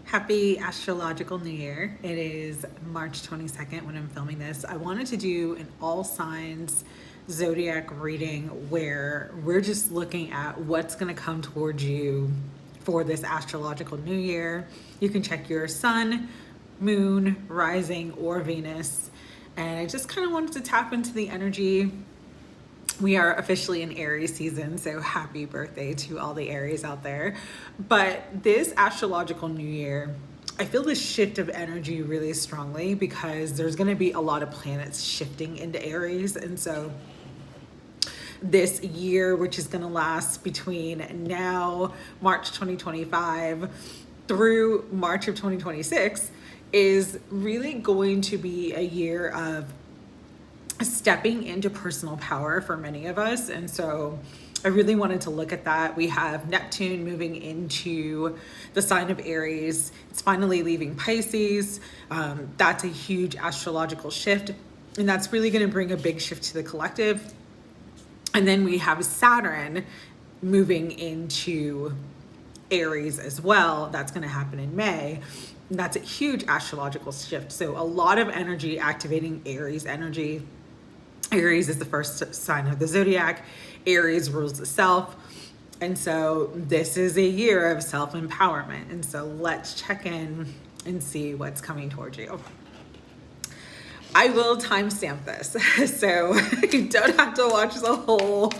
Happy Astrological New Year. It is March 22nd when I'm filming this. I wanted to do an all signs zodiac reading where we're just looking at what's going to come towards you for this astrological new year. You can check your sun, moon, rising, or Venus. And I just kind of wanted to tap into the energy. We are officially in Aries season, so happy birthday to all the Aries out there. But this astrological new year, I feel this shift of energy really strongly because there's going to be a lot of planets shifting into Aries. And so this year, which is going to last between now, March 2025, through March of 2026, is really going to be a year of stepping into personal power for many of us. And so I really wanted to look at that. We have Neptune moving into the sign of Aries. It's finally leaving Pisces. That's a huge astrological shift, and that's really going to bring a big shift to the collective. And then we have Saturn moving into Aries as well. That's going to happen in May. And that's a huge astrological shift. So a lot of energy activating Aries energy. Aries is the first sign of the zodiac. Aries rules the self. And so this is a year of self-empowerment. And so let's check in and see what's coming towards you. I will timestamp this, so you don't have to watch the whole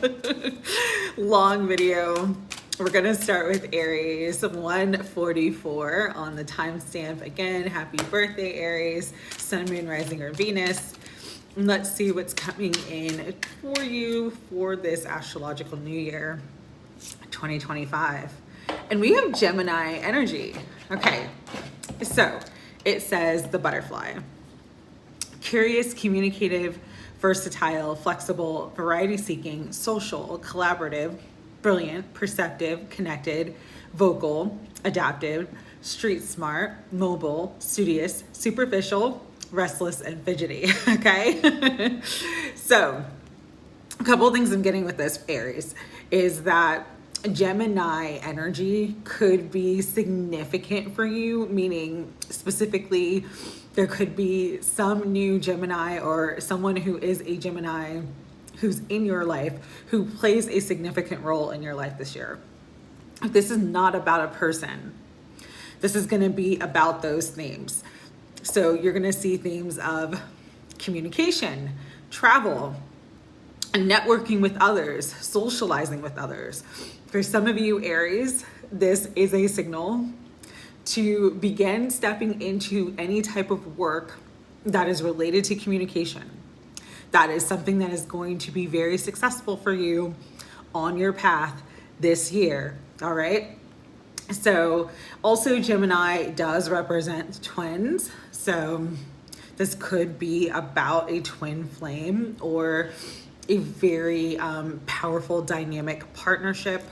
long video. We're gonna start with Aries, 1:44 on the timestamp. Again, happy birthday, Aries, sun, moon, rising, or Venus. Let's see what's coming in for you for this astrological new year, 2025. And we have Gemini energy. Okay, so it says the butterfly. Curious, communicative, versatile, flexible, variety-seeking, social, collaborative, brilliant, perceptive, connected, vocal, adaptive, street smart, mobile, studious, superficial, restless, and fidgety. Okay. So a couple of things I'm getting with this Aries is that Gemini energy could be significant for you, meaning specifically there could be some new Gemini or someone who is a Gemini who's in your life who plays a significant role in your life this year. This is not about a person. This is going to be about those themes. So you're going to see themes of communication, travel, and networking with others, socializing with others. For some of you Aries, this is a signal to begin stepping into any type of work that is related to communication. That is something that is going to be very successful for you on your path this year. All right. So also Gemini does represent twins. So this could be about a twin flame or a very powerful dynamic partnership.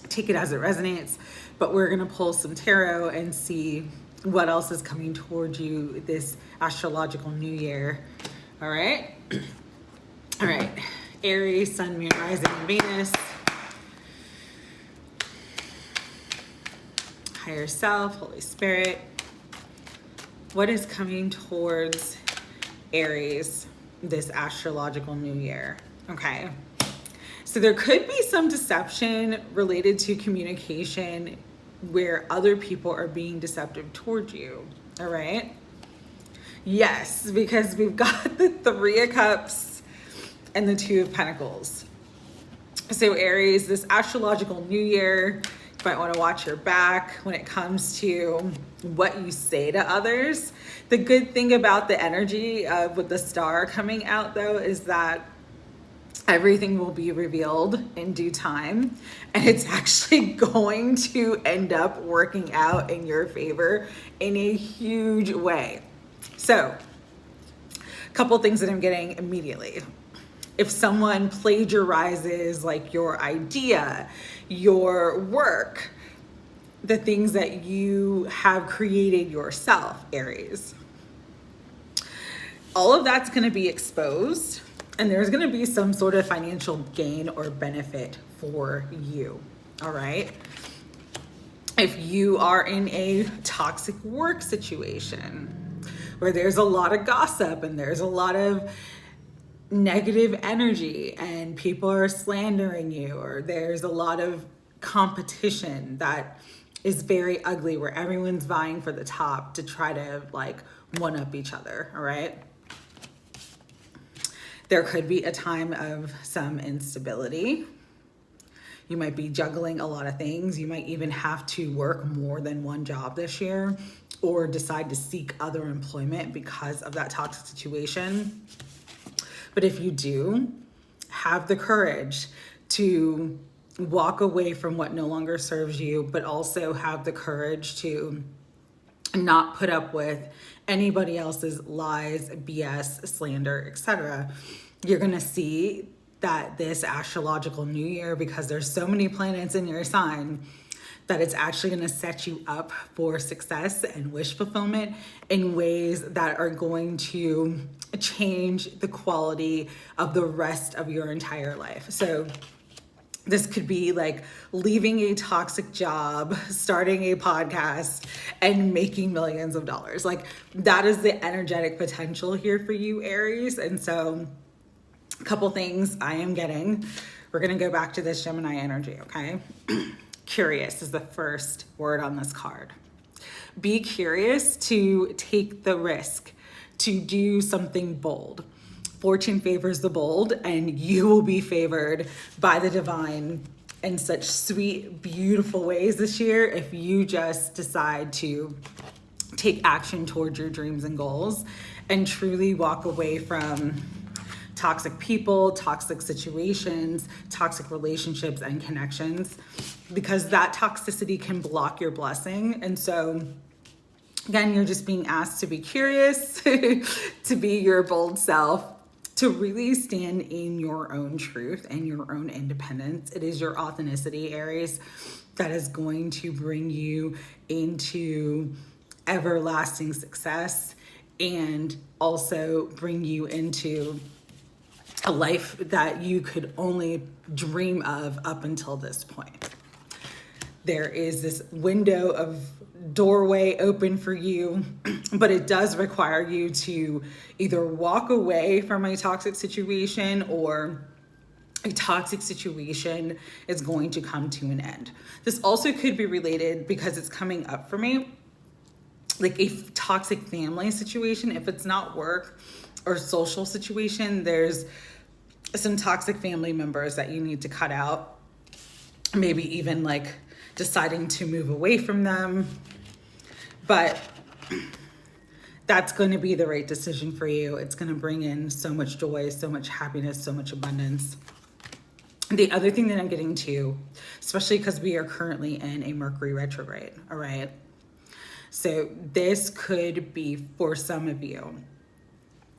Take it as it resonates, but we're going to pull some tarot and see what else is coming towards you this astrological new year. All right. All right. Aries, sun, moon, rising, and Venus. Higher self, Holy Spirit. What is coming towards Aries this astrological new year? Okay. So there could be some deception related to communication where other people are being deceptive towards you. All right. Yes, because we've got the Three of Cups and the Two of Pentacles. So Aries, this astrological new year, you might want to watch your back when it comes to what you say to others. The good thing about the energy with the star coming out though is that everything will be revealed in due time, and it's actually going to end up working out in your favor in a huge way. So a couple things that I'm getting immediately. If someone plagiarizes like your idea, your work, the things that you have created yourself, Aries, all of that's going to be exposed, and there's going to be some sort of financial gain or benefit for you. All right. If you are in a toxic work situation where there's a lot of gossip and there's a lot of negative energy and people are slandering you, or there's a lot of competition that is very ugly where everyone's vying for the top to try to like one up each other, all right? There could be a time of some instability. You might be juggling a lot of things. You might even have to work more than one job this year or decide to seek other employment because of that toxic situation. But if you do, have the courage to walk away from what no longer serves you, but also have the courage to not put up with anybody else's lies, BS, slander, etc. You're gonna see that this astrological new year, because there's so many planets in your sign, that it's actually going to set you up for success and wish fulfillment in ways that are going to change the quality of the rest of your entire life. So this could be like leaving a toxic job, starting a podcast, and making millions of dollars. Like that is the energetic potential here for you, Aries. And so a couple things I am getting. We're going to go back to this Gemini energy, okay? Curious is the first word on this card. Be curious to take the risk, to do something bold. Fortune favors the bold, and you will be favored by the divine in such sweet, beautiful ways this year if you just decide to take action towards your dreams and goals and truly walk away from toxic people, toxic situations, toxic relationships and connections, because that toxicity can block your blessing. And so again, you're just being asked to be curious, to be your bold self, to really stand in your own truth and your own independence. It is your authenticity, Aries, that is going to bring you into everlasting success and also bring you into a life that you could only dream of up until this point. There is this window of doorway open for you, but it does require you to either walk away from a toxic situation, or a toxic situation is going to come to an end. This also could be related, because it's coming up for me, like a toxic family situation. If it's not work or social situation, there's some toxic family members that you need to cut out. Maybe even like deciding to move away from them. But that's going to be the right decision for you. It's going to bring in so much joy, so much happiness, so much abundance. The other thing that I'm getting to, especially because we are currently in a Mercury retrograde, all right? So this could be, for some of you,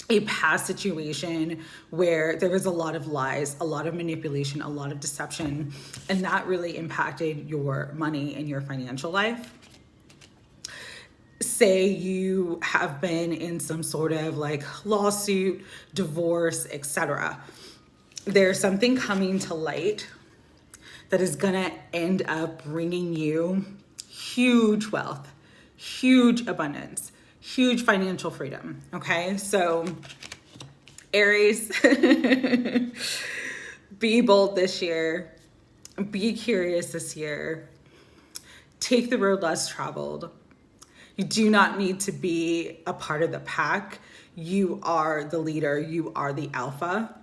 a past situation where there was a lot of lies, a lot of manipulation, a lot of deception, and that really impacted your money and your financial life. Say you have been in some sort of like lawsuit, divorce, etc. There's something coming to light that is gonna end up bringing you huge wealth, huge abundance, huge financial freedom, okay? So Aries, be bold this year, be curious this year, take the road less traveled. You do not need to be a part of the pack. You are the leader, you are the alpha.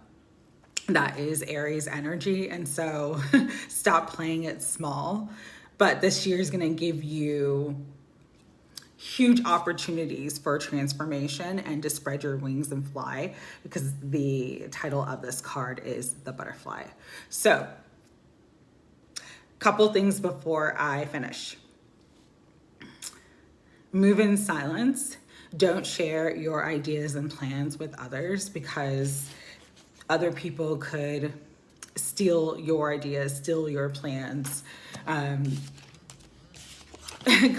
That is Aries energy, and so stop playing it small. But this year is gonna give you huge opportunities for transformation and to spread your wings and fly, because the title of this card is the butterfly. So, couple things before I finish. Move in silence. Don't share your ideas and plans with others, because other people could steal your ideas, steal your plans.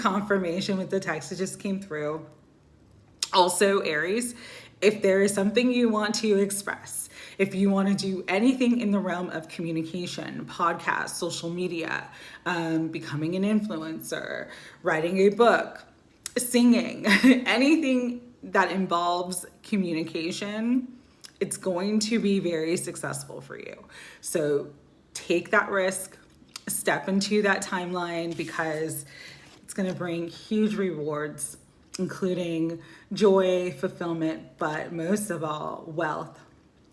Confirmation with the text that just came through. Also, Aries, if there is something you want to express, If you want to do anything in the realm of communication, podcasts, social media, becoming an influencer, writing a book, singing, anything that involves communication, it's going to be very successful for you. So take that risk, step into that timeline, because it's going to bring huge rewards, including joy, fulfillment, but most of all, wealth.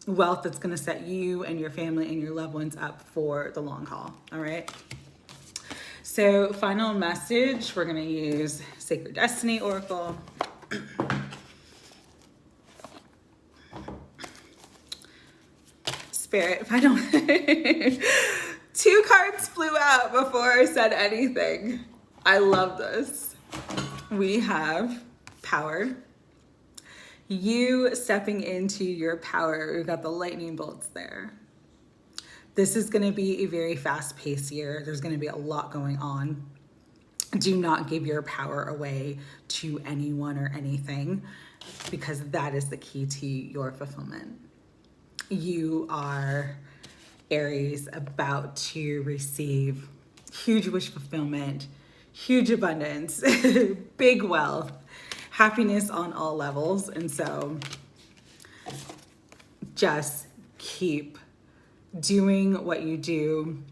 Wealth that's going to set you and your family and your loved ones up for the long haul. All right. So final message, we're going to use Sacred Destiny Oracle. Spirit, final. 2 cards flew out before I said anything. I love this. We have power. You stepping into your power. We've got the lightning bolts there. This is going to be a very fast-paced year. There's going to be a lot going on. Do not give your power away to anyone or anything, because that is the key to your fulfillment. You are, Aries, about to receive huge wish fulfillment, huge abundance, big wealth, happiness on all levels. And so just keep doing what you do,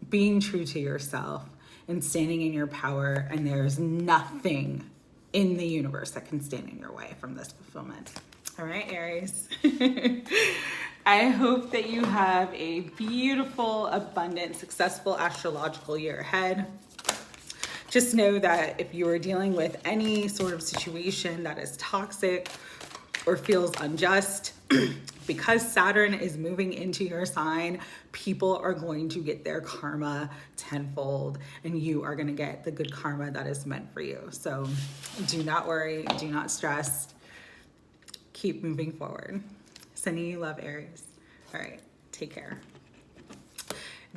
being true to yourself and standing in your power. And there's nothing in the universe that can stand in your way from this fulfillment. All right, Aries. I hope that you have a beautiful, abundant, successful astrological year ahead. Just know that if you are dealing with any sort of situation that is toxic or feels unjust, because Saturn is moving into your sign, people are going to get their karma tenfold, and you are going to get the good karma that is meant for you. So do not worry, do not stress. Keep moving forward. Sending you love, Aries. All right, take care.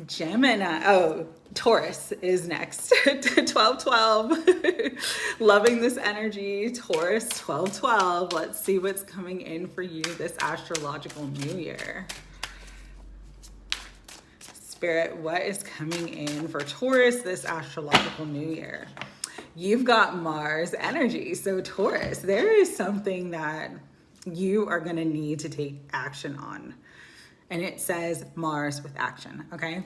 Gemini, Taurus is next. 12-12. Loving this energy. Taurus, 12-12. Let's see what's coming in for you this astrological new year. Spirit, what is coming in for Taurus this astrological new year? You've got Mars energy. So Taurus, there is something that you are going to need to take action on. And it says Mars with action, okay?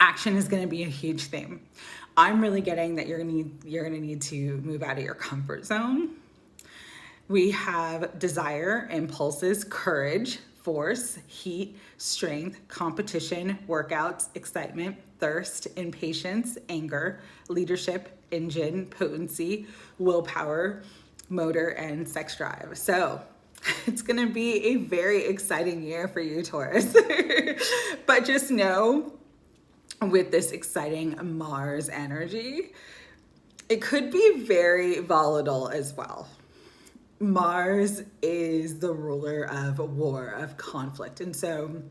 Action is going to be a huge theme. I'm really getting that you're going to need to move out of your comfort zone. We have desire, impulses, courage, force, heat, strength, competition, workouts, excitement, thirst, impatience, anger, leadership, engine, potency, willpower, motor, and sex drive. So it's going to be a very exciting year for you, Taurus. But just know, with this exciting Mars energy, it could be very volatile as well. Mars is the ruler of war, of conflict. And so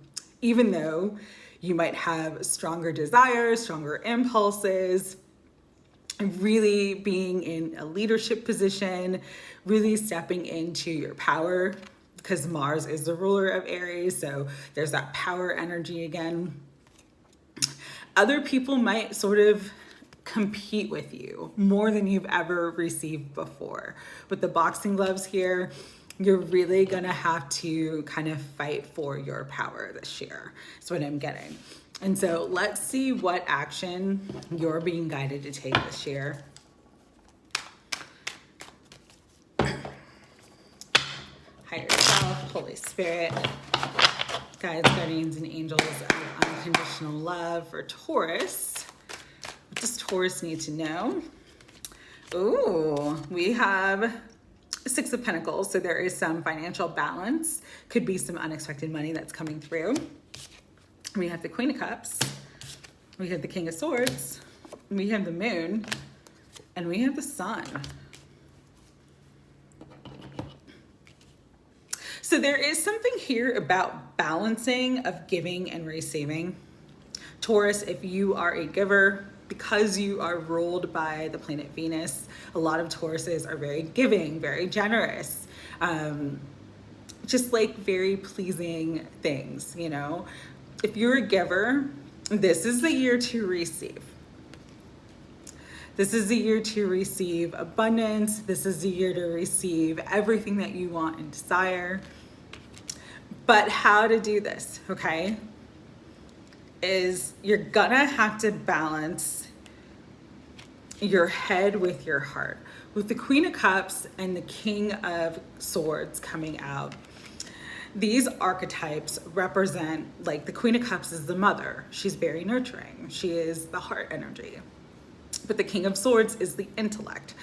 even though you might have stronger desires, stronger impulses, really being in a leadership position, really stepping into your power, because Mars is the ruler of Aries. So there's that power energy again. Other people might sort of compete with you more than you've ever received before. With the boxing gloves here, you're really gonna have to kind of fight for your power this year. That's what I'm getting. And so let's see what action you're being guided to take this year. Higher self, Holy Spirit, guides, guardians, and angels of unconditional love for Taurus. What does Taurus need to know? Ooh, we have Six of Pentacles. So there is some financial balance. Could be some unexpected money that's coming through. We have the Queen of Cups, we have the King of Swords, we have the Moon, and we have the Sun. So there is something here about balancing of giving and receiving. Taurus, if you are a giver, because you are ruled by the planet Venus, a lot of Tauruses are very giving, very generous. just like very pleasing things, you know. If you're a giver, this is the year to receive. This is the year to receive abundance. This is the year to receive everything that you want and desire. But how to do this, okay, is you're gonna have to balance your head with your heart. With the Queen of Cups and the King of Swords coming out, these archetypes represent, like, the Queen of Cups is the mother. She's very nurturing. She is the heart energy. But the King of Swords is the intellect.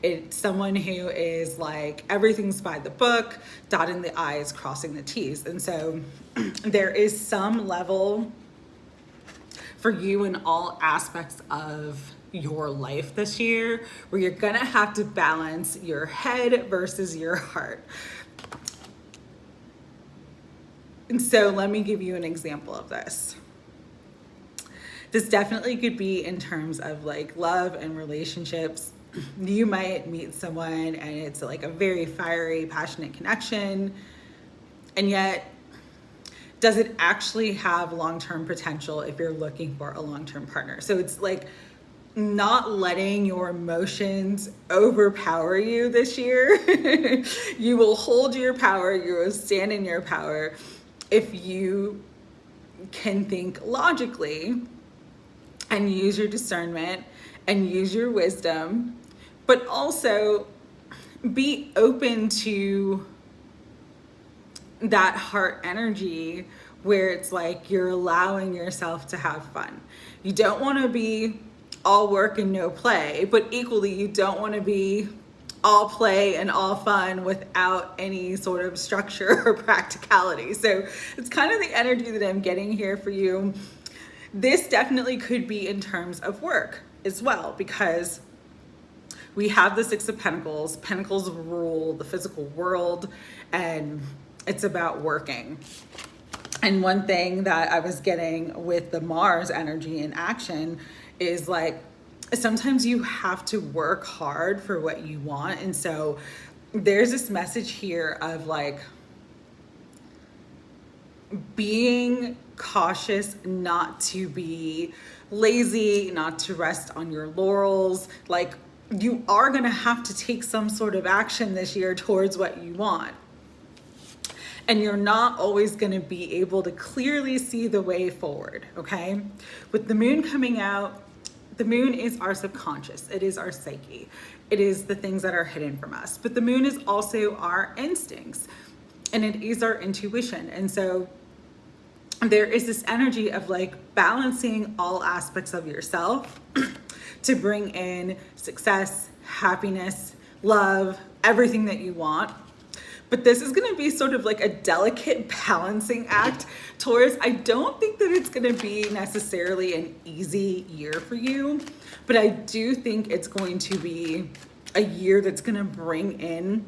It's someone who is like, everything's by the book, dotting the I's, crossing the T's. And so there is some level for you in all aspects of your life this year where you're gonna have to balance your head versus your heart. And so let me give you an example of this. This definitely could be in terms of like love and relationships. You might meet someone and it's like a very fiery, passionate connection, and yet does it actually have long-term potential if you're looking for a long-term partner? So it's like not letting your emotions overpower you this year. You will hold your power, you will stand in your power if you can think logically and use your discernment and use your wisdom, but also be open to that heart energy where it's like you're allowing yourself to have fun. You don't want to be all work and no play, but equally you don't want to be all play and all fun without any sort of structure or practicality. So it's kind of the energy that I'm getting here for you. This definitely could be in terms of work as well, because we have the Six of Pentacles. Pentacles rule the physical world, and it's about working. And one thing that I was getting with the Mars energy in action is like, sometimes you have to work hard for what you want. And so there's this message here of like being cautious, not to be lazy, not to rest on your laurels. Like, you are going to have to take some sort of action this year towards what you want. And you're not always going to be able to clearly see the way forward, okay? With the moon coming out, the moon is our subconscious. It is our psyche. It is the things that are hidden from us. But the moon is also our instincts, and it is our intuition. And so there is this energy of like balancing all aspects of yourself to bring in success, happiness, love, everything that you want. But this is going to be sort of like a delicate balancing act. Taurus, I don't think that it's going to be necessarily an easy year for you, but I do think it's going to be a year that's going to bring in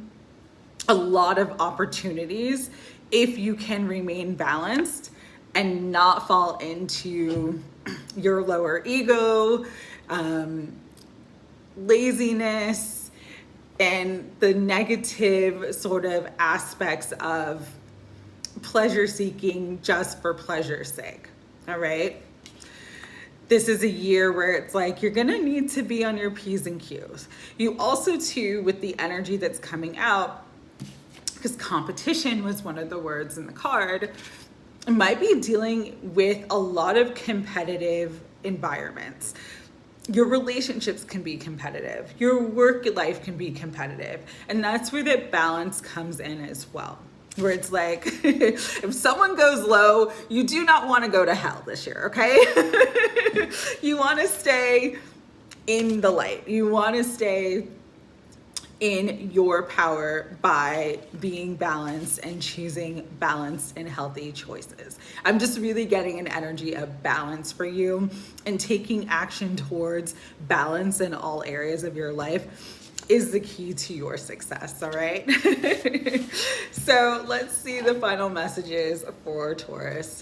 a lot of opportunities if you can remain balanced and not fall into your lower ego, laziness, and the negative sort of aspects of pleasure seeking just for pleasure's sake. All right. This is a year where it's like you're going to need to be on your P's and Q's. You also, too, with the energy that's coming out, because competition was one of the words in the card, might be dealing with a lot of competitive environments. Your relationships can be competitive. Your work life can be competitive. And that's where that balance comes in as well. Where it's like, if someone goes low, you do not want to go to hell this year, okay? You want to stay in the light. You want to stay in your power by being balanced and choosing balanced and healthy choices. I'm just really getting an energy of balance for you, and taking action towards balance in all areas of your life is the key to your success, all right? So let's see the final messages for Taurus.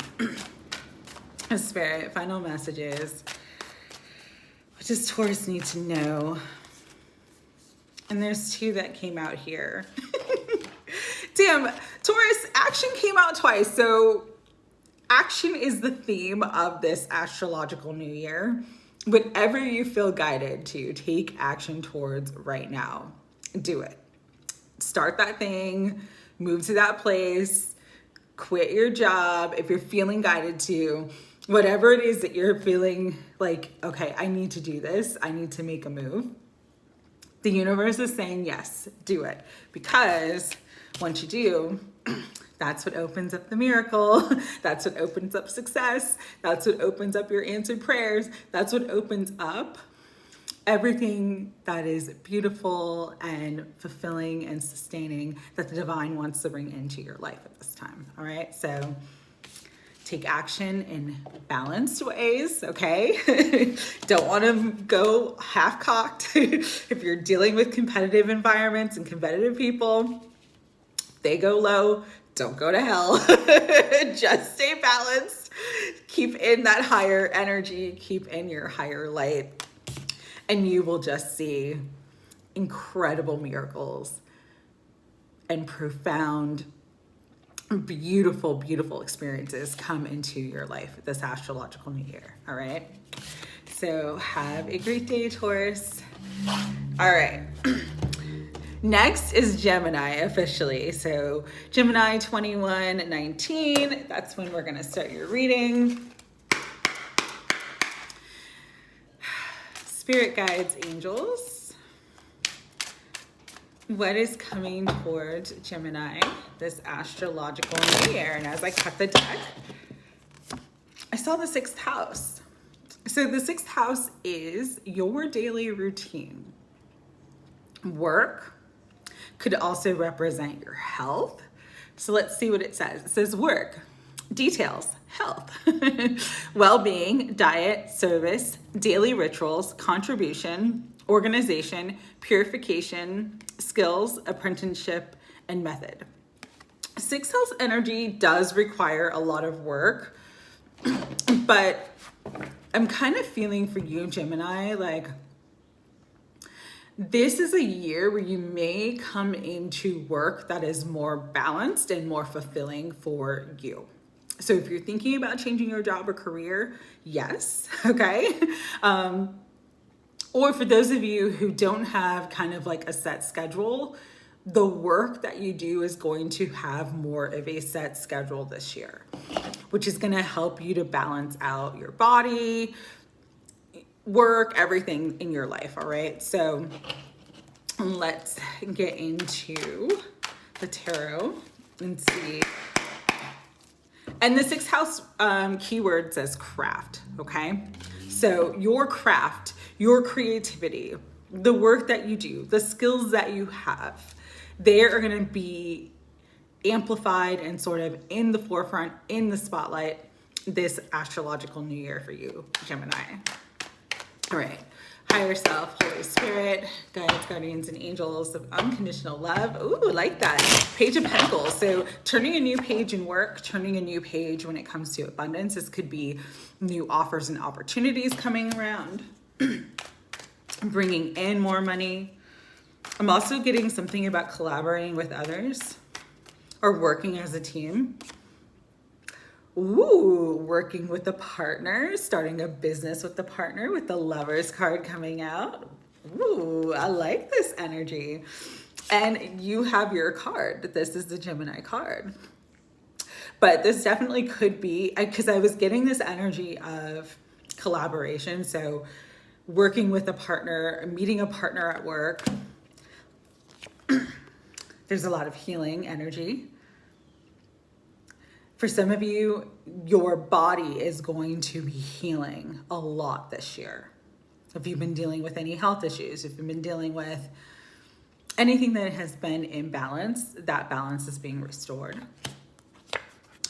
Spirit, final messages. What does Taurus need to know? And there's two that came out here. Damn, Taurus, action came out twice. So action is the theme of this astrological new year. Whatever you feel guided to take action towards right now, do it. Start that thing, move to that place, quit your job. If you're feeling guided to, whatever it is that you're feeling like, okay, I need to do this, I need to make a move. The universe is saying, yes, do it. Because once you do, that's what opens up the miracle. That's what opens up success. That's what opens up your answered prayers. That's what opens up everything that is beautiful and fulfilling and sustaining that the divine wants to bring into your life at this time. All right. So take action in balanced ways, okay? Don't want to go half-cocked. If you're dealing with competitive environments and competitive people, they go low, don't go to hell. Just stay balanced. Keep in that higher energy, keep in your higher light, and you will just see incredible miracles and profound, beautiful, beautiful experiences come into your life this astrological new year. All right. So have a great day, Taurus. All right. Next is Gemini officially. So Gemini 2119, that's when we're going to start your reading. Spirit guides, angels. What is coming towards Gemini this astrological new year? And as I cut the deck, I saw the 6th house. So the 6th house is your daily routine. Work could also represent your health. So let's see what it says. It says work, details, health, well-being, diet, service, daily rituals, contribution, organization, purification, skills, apprenticeship, and method. 6th house energy does require a lot of work, but I'm kind of feeling for you, Gemini, like this is a year where you may come into work that is more balanced and more fulfilling for you. So if you're thinking about changing your job or career, yes, okay. Or for those of you who don't have kind of like a set schedule, the work that you do is going to have more of a set schedule this year, which is going to help you to balance out your body, work, everything in your life. All right. So let's get into the tarot and see. And the 6th house keyword says craft. Okay. So your craft, your creativity, the work that you do, the skills that you have, they are going to be amplified and sort of in the forefront, in the spotlight this astrological new year for you, Gemini. All right. Higher self, Holy Spirit, guides, guardians, and angels of unconditional love. Ooh, like that. Page of Pentacles. So turning a new page in work, turning a new page when it comes to abundance. This could be new offers and opportunities coming around, bringing in more money. I'm also getting something about collaborating with others or working as a team. Ooh, working with a partner, starting a business with a partner with the Lovers card coming out. Ooh, I like this energy. And you have your card. This is the Gemini card. But this definitely could be, because I was getting this energy of collaboration. So working with a partner, meeting a partner at work. There's a lot of healing energy. For some of you, your body is going to be healing a lot this year. If you've been dealing with any health issues, if you've been dealing with anything that has been imbalanced, that balance is being restored.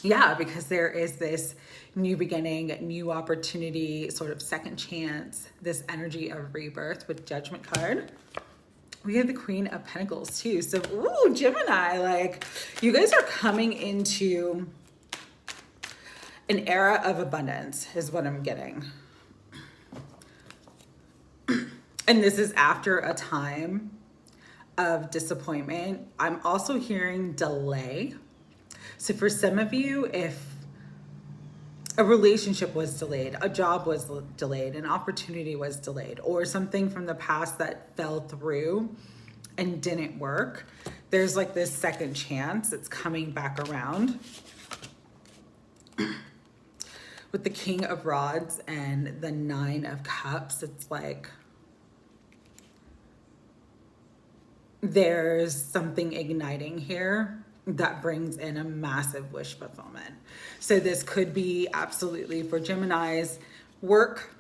Yeah, because there is this new beginning, new opportunity, sort of second chance, this energy of rebirth with Judgment card. We have the Queen of Pentacles too. So, ooh, Gemini, like you guys are coming into an era of abundance is what I'm getting. And this is after a time of disappointment. I'm also hearing delay. So for some of you, if a relationship was delayed, a job was delayed, an opportunity was delayed, or something from the past that fell through and didn't work, there's like this second chance. It's coming back around. With the King of Rods and the Nine of Cups, it's like there's something igniting here that brings in a massive wish fulfillment. So this could be absolutely for Gemini's work.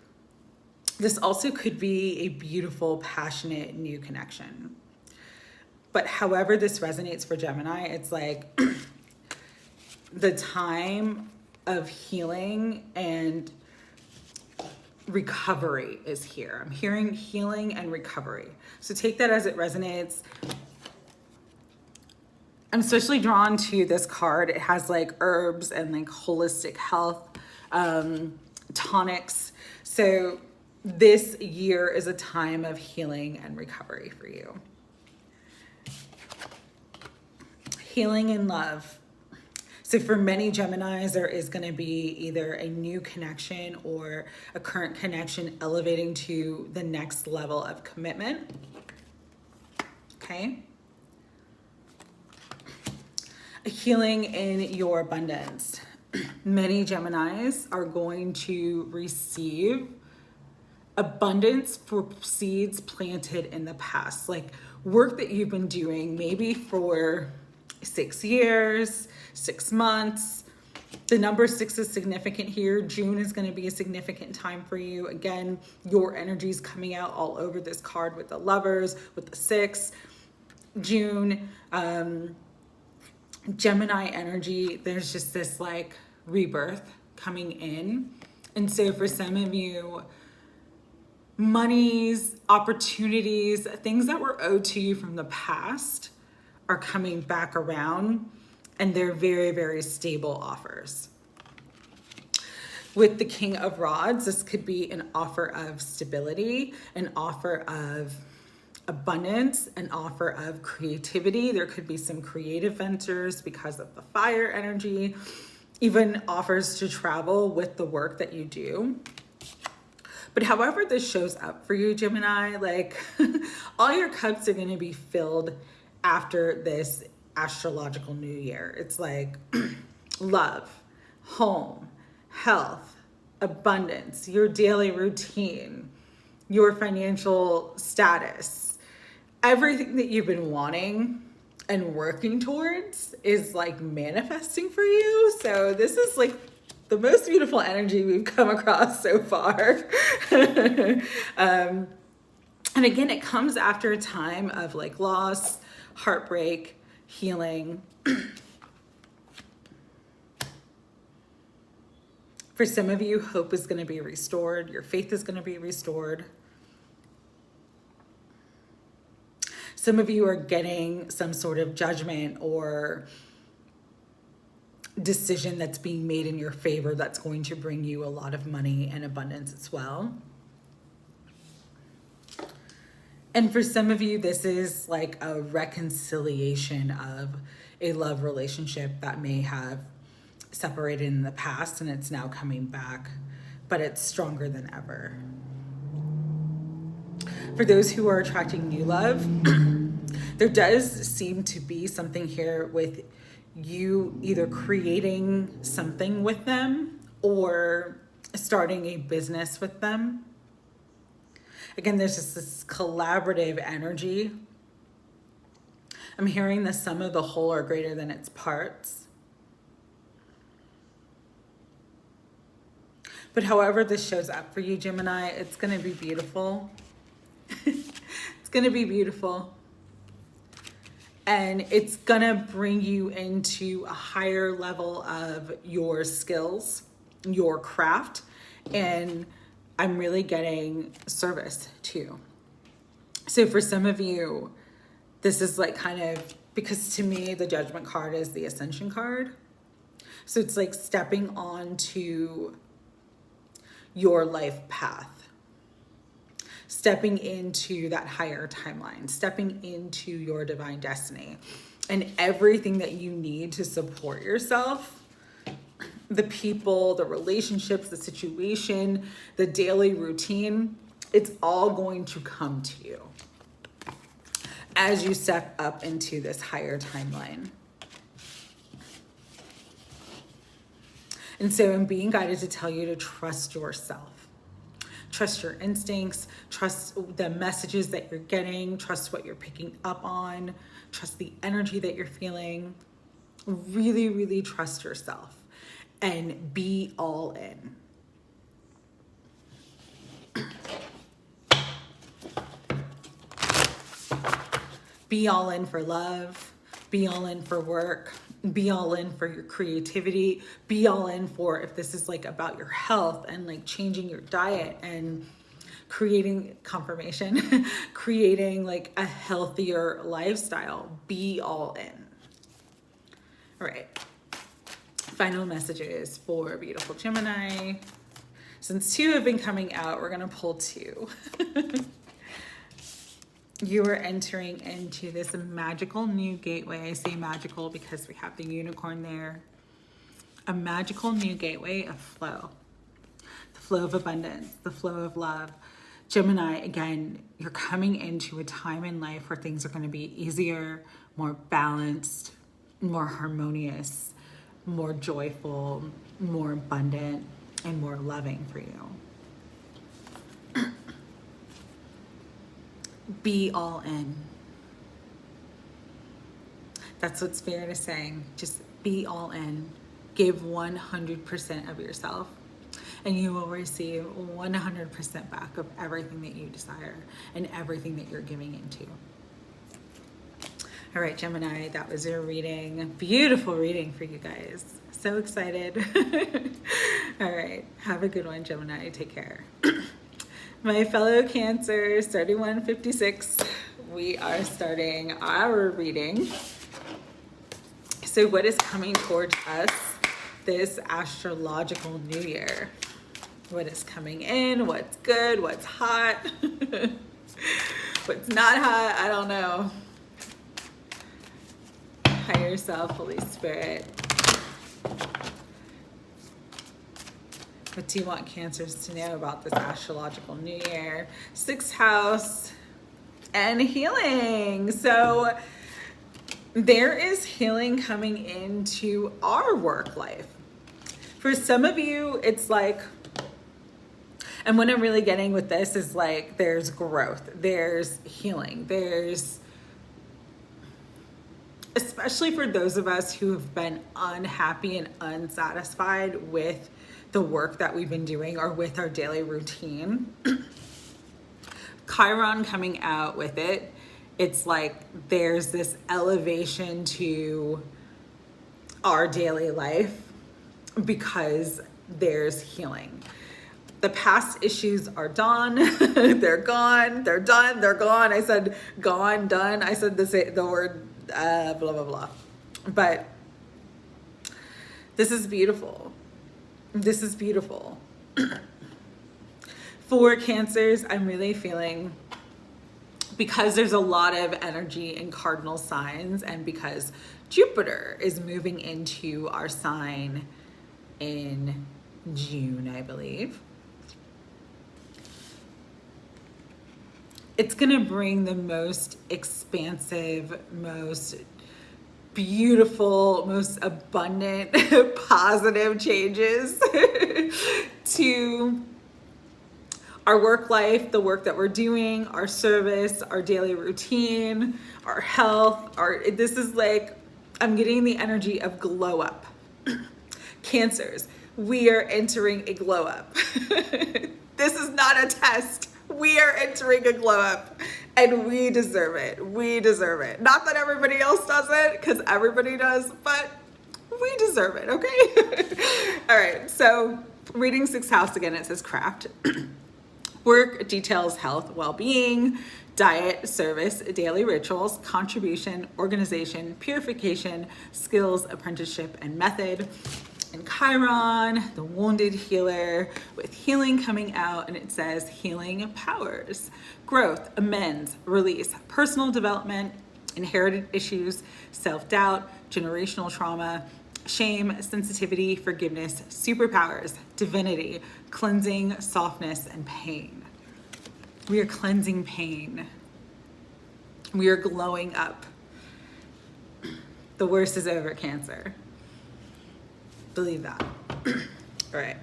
This also could be a beautiful, passionate, new connection. But however this resonates for Gemini, it's like the time of healing and recovery is here. I'm hearing healing and recovery. So take that as it resonates. I'm especially drawn to this card. It has like herbs and like holistic health, tonics. So this year is a time of healing and recovery for you. Healing and love. So for many Geminis, there is going to be either a new connection or a current connection elevating to the next level of commitment. Okay. A healing in your abundance. Many Geminis are going to receive abundance for seeds planted in the past, like work that you've been doing maybe for 6 years, 6 months. The number 6 is significant here. June is going to be a significant time for you. Again, your energy is coming out all over this card with the Lovers, with the 6. June, Gemini energy, there's just this like rebirth coming in. And so for some of you, monies, opportunities, things that were owed to you from the past are coming back around, and they're very, very stable offers. With the King of Rods, this could be an offer of stability, an offer of abundance, an offer of creativity. There could be some creative ventures because of the fire energy, even offers to travel with the work that you do. But however this shows up for you, Gemini, like all your cups are going to be filled after this astrological new year. It's like love, home, health, abundance, your daily routine, your financial status, everything that you've been wanting and working towards is like manifesting for you. So this is like the most beautiful energy we've come across so far. And again, it comes after a time of like loss, heartbreak, healing. For some of you, hope is going to be restored. Your faith is going to be restored. Some of you are getting some sort of judgment or decision that's being made in your favor that's going to bring you a lot of money and abundance as well. And for some of you, this is like a reconciliation of a love relationship that may have separated in the past and it's now coming back, but it's stronger than ever. For those who are attracting new love, there does seem to be something here with you either creating something with them or starting a business with them. Again, there's just this collaborative energy. I'm hearing the sum of the whole are greater than its parts. But however this shows up for you, Gemini, it's going to be beautiful. It's going to be beautiful. And it's going to bring you into a higher level of your skills, your craft, and I'm really getting service too. So for some of you, this is like kind of, because to me, the Judgment card is the Ascension card. So it's like stepping onto your life path. stepping into that higher timeline, stepping into your divine destiny, and everything that you need to support yourself, the people, the relationships, the situation, the daily routine, it's all going to come to you as you step up into this higher timeline. And so I'm being guided to tell you to trust yourself. Trust your instincts, trust the messages that you're getting, trust what you're picking up on, trust the energy that you're feeling. Really, really trust yourself and be all in. Be all in for love, be all in for work, be all in for your creativity, be all in for, if this is like about your health and like changing your diet and creating confirmation, creating like a healthier lifestyle, be all in. All right. Final messages for beautiful Gemini. Since 2 have been coming out, we're going to pull 2. You are entering into this magical new gateway. I say magical because we have the unicorn there. A magical new gateway of flow. The flow of abundance, the flow of love. Gemini, again, you're coming into a time in life where things are going to be easier, more balanced, more harmonious, more joyful, more abundant, and more loving for you. Be all in. That's what Spirit is saying. Just be all in. Give 100% of yourself, and you will receive 100% back of everything that you desire and everything that you're giving into. All right, Gemini, that was your reading. Beautiful reading for you guys. So excited. All right, have a good one, Gemini. Take care. My fellow Cancers, 3156, we are starting our reading. So what is coming towards us this astrological new year? What is coming in? What's good? What's hot? What's not hot? I don't know. Higher self, Holy Spirit. What do you want Cancers to know about this astrological new year? 6th house and healing. So there is healing coming into our work life. For some of you, it's like, and what I'm really getting with this is like, there's growth, there's healing, there's, especially for those of us who have been unhappy and unsatisfied with the work that we've been doing or with our daily routine. Chiron coming out with it, it's like there's this elevation to our daily life because there's healing. The past issues are done. They're gone. They're done. They're gone. I said gone, done. I said the word blah, blah, blah. But this is beautiful. This is beautiful. For Cancers, I'm really feeling, because there's a lot of energy in cardinal signs and because Jupiter is moving into our sign in June, I believe. It's going to bring the most expansive, most beautiful, most abundant, positive changes to our work life, the work that we're doing, our service, our daily routine, our health. This is like, I'm getting the energy of glow up. Cancers, we are entering a glow up. This is not a test. We are entering a glow up and we deserve it. We deserve it. Not that everybody else does it, because everybody does, but we deserve it, okay? All right, so reading 6th house again, it says craft. Work, details, health, well-being, diet, service, daily rituals, contribution, organization, purification, skills, apprenticeship, and method. And Chiron, the wounded healer, with healing coming out, and it says healing powers, growth, amends, release, personal development, inherited issues, self-doubt, generational trauma, shame, sensitivity, forgiveness, superpowers, divinity, cleansing, softness, and pain. We are cleansing pain. We are glowing up. The worst is over, Cancer. Believe that. All right.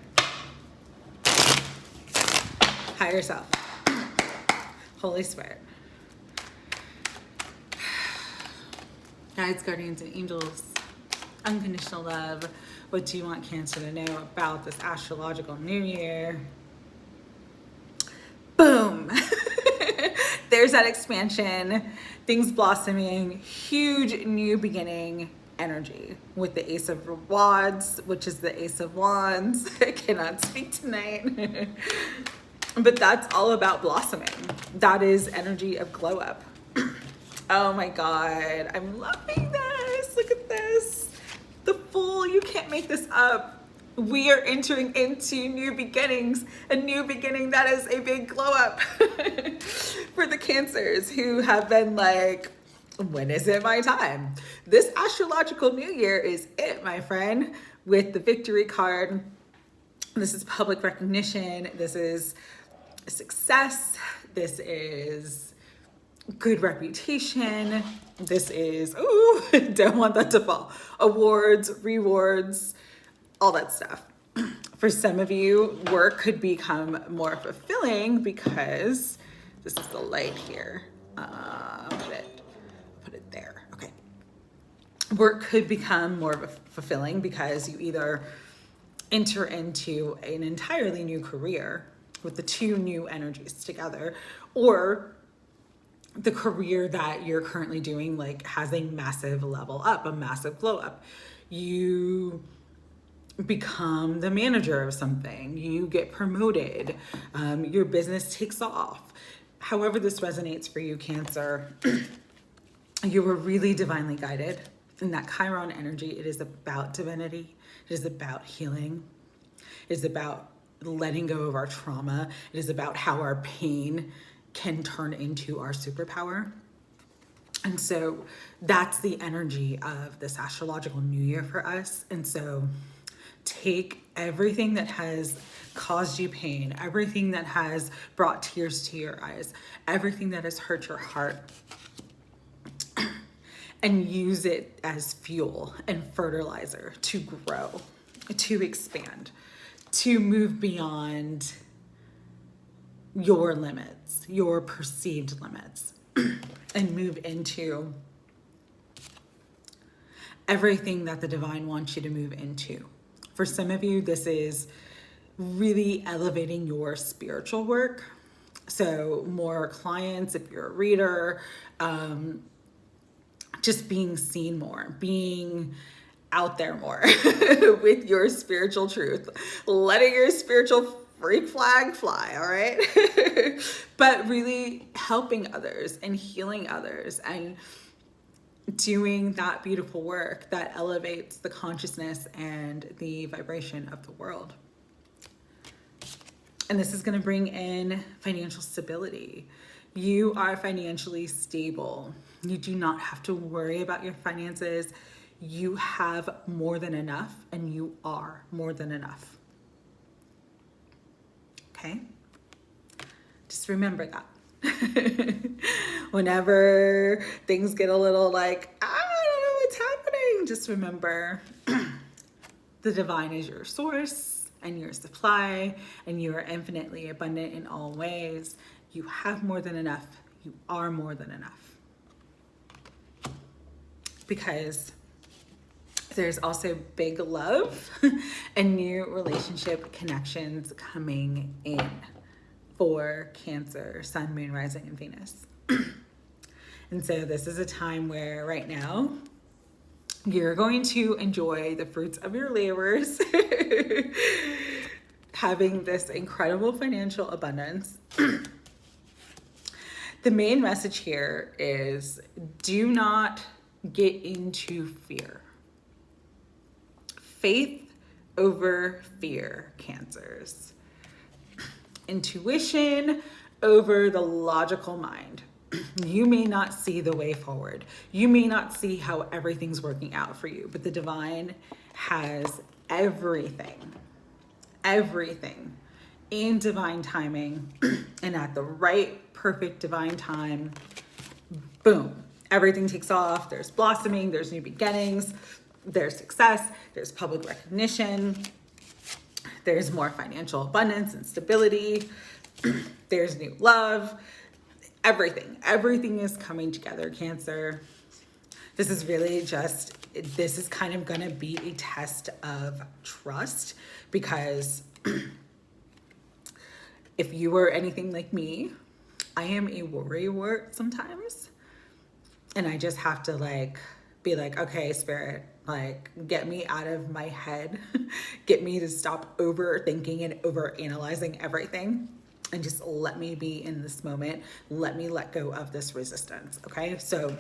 Higher self. Holy Spirit. Guides, guardians, and angels. Unconditional love. What do you want Cancer to know about this astrological new year? Boom. There's that expansion. Things blossoming. Huge new beginning energy with the Ace of Wands, which is the Ace of Wands. I cannot speak tonight. But that's all about blossoming. That is energy of glow up. Oh my God, I'm loving this. Look at this. The Fool, you can't make this up. We are entering into new beginnings, a new beginning that is a big glow up for the Cancers who have been like, when is it my time? This astrological new year is it, my friend, with the Victory card. This is public recognition. This is success. This is good reputation. This is, ooh, don't want that to fall. Awards, rewards, all that stuff. For some of you, work could become more fulfilling because this is the light here. Put it there. Okay. Work could become more fulfilling because you either enter into an entirely new career with the two new energies together, or the career that you're currently doing like has a massive level up, a massive glow up. You become the manager of something, you get promoted, your business takes off. However this resonates for you, Cancer, you were really divinely guided in that Chiron energy. It is about divinity. It is about healing. It is about letting go of our trauma. It is about how our pain can turn into our superpower. And so that's the energy of this astrological new year for us. And so take everything that has caused you pain, everything that has brought tears to your eyes, everything that has hurt your heart, and use it as fuel and fertilizer to grow, to expand, to move beyond your limits, your perceived limits, and move into everything that the divine wants you to move into. For some of you, this is really elevating your spiritual work. So more clients, if you're a reader, just being seen more, being out there more with your spiritual truth, letting your spiritual freak flag fly, all right? But really helping others and healing others and doing that beautiful work that elevates the consciousness and the vibration of the world. And this is going to bring in financial stability. You are financially stable. You do not have to worry about your finances. You have more than enough, and you are more than enough. Okay? Just remember that. Whenever things get a little like, I don't know what's happening, just remember the divine is your source and your supply, and you are infinitely abundant in all ways. You have more than enough. You are more than enough. Because there's also big love and new relationship connections coming in for Cancer, Sun, Moon, Rising, and Venus. And so this is a time where right now you're going to enjoy the fruits of your labors, having this incredible financial abundance. The main message here is do not get into fear. Faith over fear, Cancers. Intuition over the logical mind. You may not see the way forward. You may not see how everything's working out for you, but the divine has everything in divine timing and at the right, perfect divine time, boom, everything takes off. There's blossoming, there's new beginnings, there's success, there's public recognition, there's more financial abundance and stability, there's new love, everything is coming together, Cancer. This is really this is kind of going to be a test of trust, because if you were anything like me, I am a worrywart sometimes. And I just have to be like, okay, Spirit, get me out of my head. Get me to stop overthinking and overanalyzing everything. And just let me be in this moment. Let me let go of this resistance, okay? So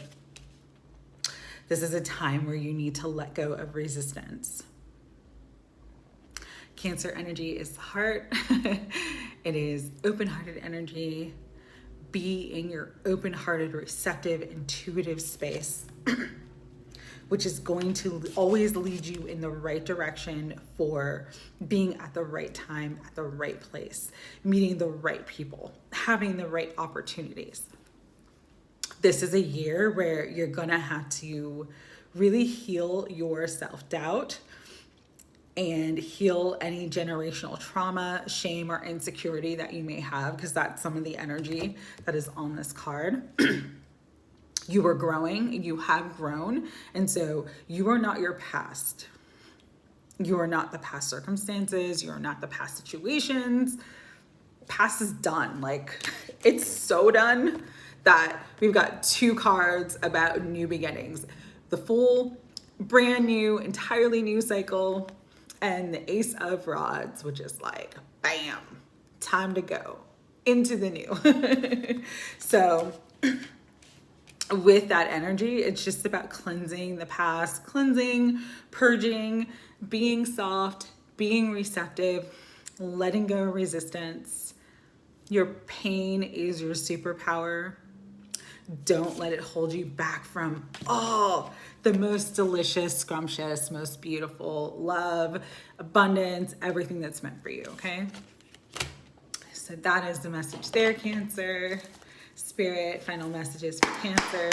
this is a time where you need to let go of resistance. Cancer energy is the heart. It is open-hearted energy. Be in your open-hearted, receptive, intuitive space, which is going to always lead you in the right direction for being at the right time, at the right place, meeting the right people, having the right opportunities. This is a year where you're gonna have to really heal your self-doubt and heal any generational trauma, shame, or insecurity that you may have, because that's some of the energy that is on this card. You are growing, you have grown, and so you are not your past. You are not the past circumstances, you are not the past situations. Past is done. It's so done that we've got 2 cards about new beginnings. The full, brand new, entirely new cycle, and the Ace of Rods, which is bam, time to go into the new. So with that energy, it's just about cleansing the past, cleansing, purging, being soft, being receptive, letting go of resistance. Your pain is your superpower. Don't let it hold you back from the most delicious, scrumptious, most beautiful love, abundance, everything that's meant for you, okay? So that is the message there, Cancer. Spirit, final messages for Cancer.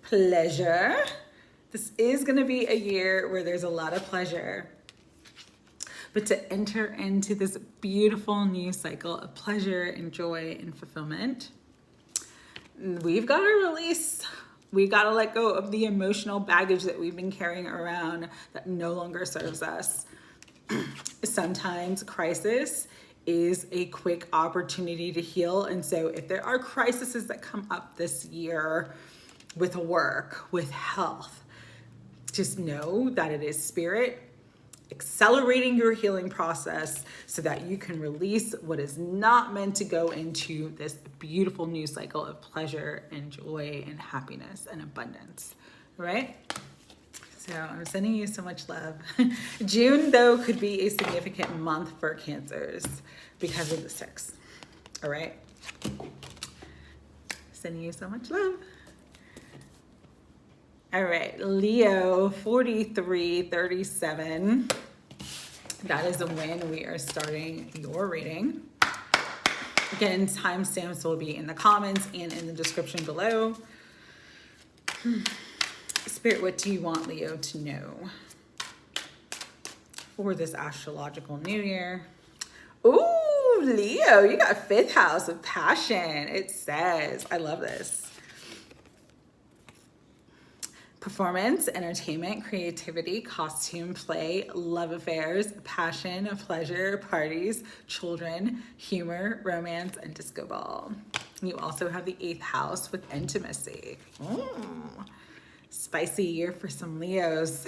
Pleasure. This is going to be a year where there's a lot of pleasure. But to enter into this beautiful new cycle of pleasure and joy and fulfillment, we've got to release. We got to let go of the emotional baggage that we've been carrying around that no longer serves us. Sometimes crisis is a quick opportunity to heal. And so if there are crises that come up this year with work, with health, just know that it is Spirit accelerating your healing process so that you can release what is not meant to go into this beautiful new cycle of pleasure and joy and happiness and abundance, right? So I'm sending you so much love. June, though, could be a significant month for Cancers because of the 6, all right? Sending you so much love. All right, Leo, 4337. That is when we are starting your reading. Again, timestamps will be in the comments and in the description below. Spirit, what do you want Leo to know for this astrological new year? Ooh, Leo, you got 5th house of passion. It says, I love this. Performance, entertainment, creativity, costume, play, love affairs, passion, pleasure, parties, children, humor, romance, and disco ball. You also have the 8th house with intimacy. Spicy year for some Leos.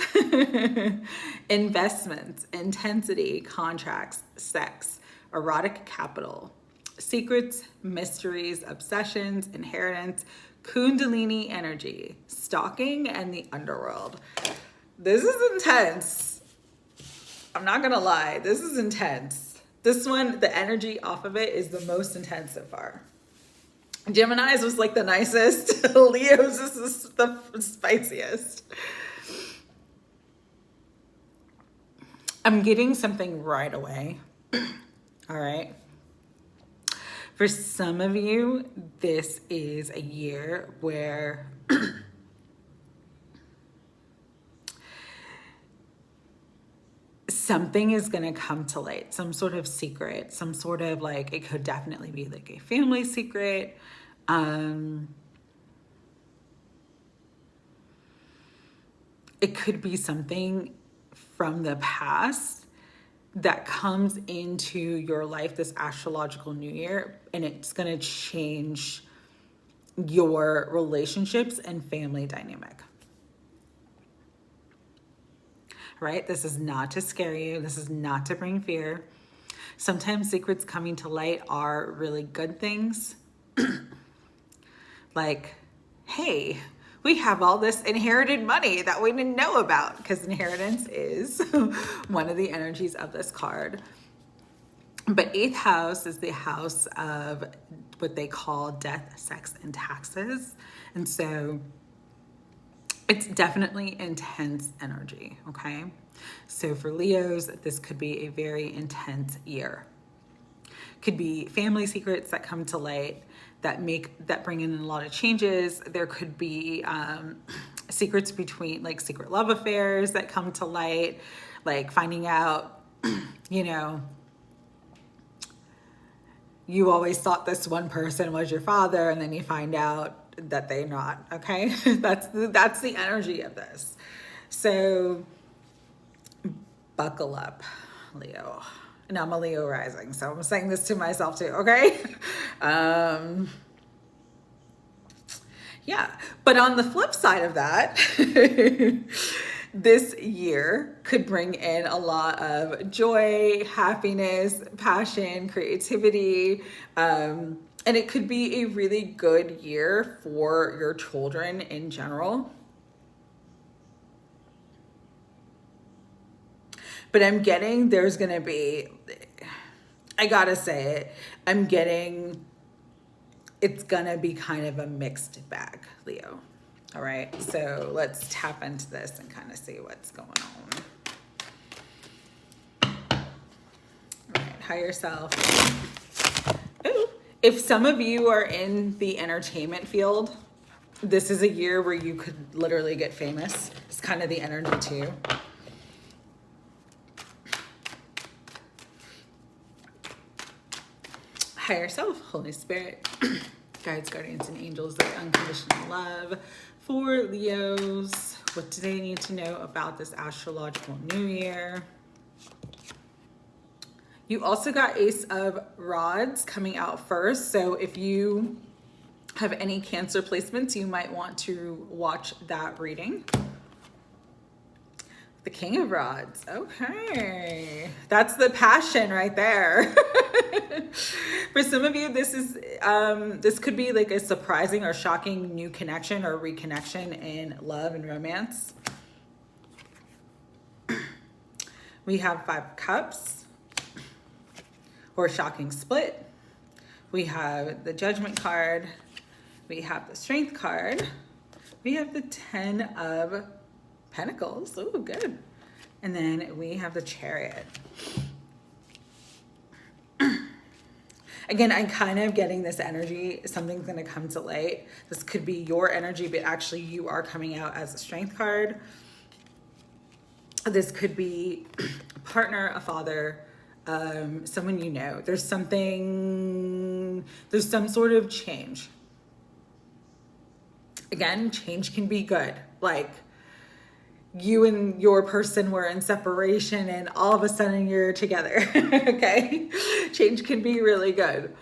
Investments, intensity, contracts, sex, erotic capital, secrets, mysteries, obsessions, inheritance, Kundalini energy, stalking and the underworld. This is intense. I'm not gonna lie, this is intense. This one, the energy off of it is the most intense so far. Gemini's was like the nicest. Leo's is the spiciest. I'm getting something right away. All right. For some of you, this is a year where something is going to come to light, some sort of secret, some sort of like, it could definitely be like a family secret. It could be something from the past that comes into your life this astrological new year, and it's going to change your relationships and family dynamic. Right? This is not to scare you. This is not to bring fear. Sometimes secrets coming to light are really good things. Like, hey, we have all this inherited money that we didn't know about, because inheritance is one of the energies of this card. But 8th house is the house of what they call death, sex, and taxes. And so it's definitely intense energy, okay? So for Leos, this could be a very intense year. Could be family secrets that come to light that bring in a lot of changes. There could be secrets between, like, secret love affairs that come to light, like finding out, you know, you always thought this one person was your father, and then you find out that they're not, okay? That's the energy of this. So buckle up, Leo. And I'm a Leo rising, so I'm saying this to myself too, okay? Yeah, but on the flip side of that, this year could bring in a lot of joy, happiness, passion, creativity, and it could be a really good year for your children in general. But I'm getting there's going to be, I gotta say it, I'm getting, it's going to be kind of a mixed bag, Leo. All right, so let's tap into this and kind of see what's going on. All right, higher self. Ooh. If some of you are in the entertainment field, this is a year where you could literally get famous. It's kind of the energy too. Higher self, Holy Spirit, guides, guardians, and angels, their unconditional love for Leos. What do they need to know about this astrological new year? You also got Ace of Rods coming out first. So if you have any Cancer placements, you might want to watch that reading. The King of Rods. Okay. That's the passion right there. For some of you, this could be like a surprising or shocking new connection or reconnection in love and romance. We have 5 of Cups, or shocking split. We have the Judgment card. We have the Strength card. We have the 10 of Pentacles. Oh, good. And then we have the Chariot. Again, I'm kind of getting this energy. Something's going to come to light. This could be your energy, but actually you are coming out as a Strength card. This could be a partner, a father, someone you know. There's some sort of change. Again, change can be good. Like, you and your person were in separation and all of a sudden you're together, okay? Change can be really good,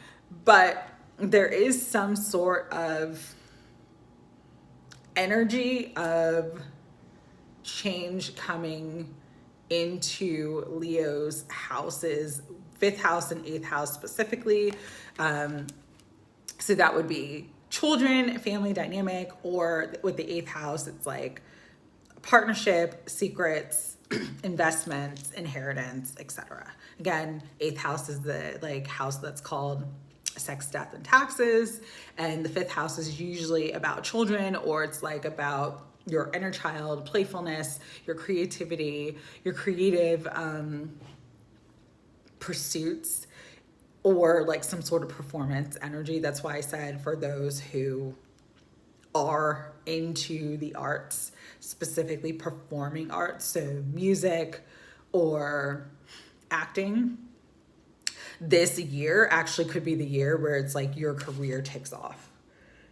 but there is some sort of energy of change coming into Leo's houses, 5th house and 8th house specifically. So that would be children, family dynamic, or with the 8th house, it's like partnership, secrets, investments, inheritance, etc. Again, 8th house is the like house that's called sex, death, and taxes. And the 5th house is usually about children, or it's like about your inner child, playfulness, your creativity, your creative pursuits, or like some sort of performance energy. That's why I said for those who are into the arts, specifically performing arts, so music or acting, this year actually could be the year where it's like your career takes off.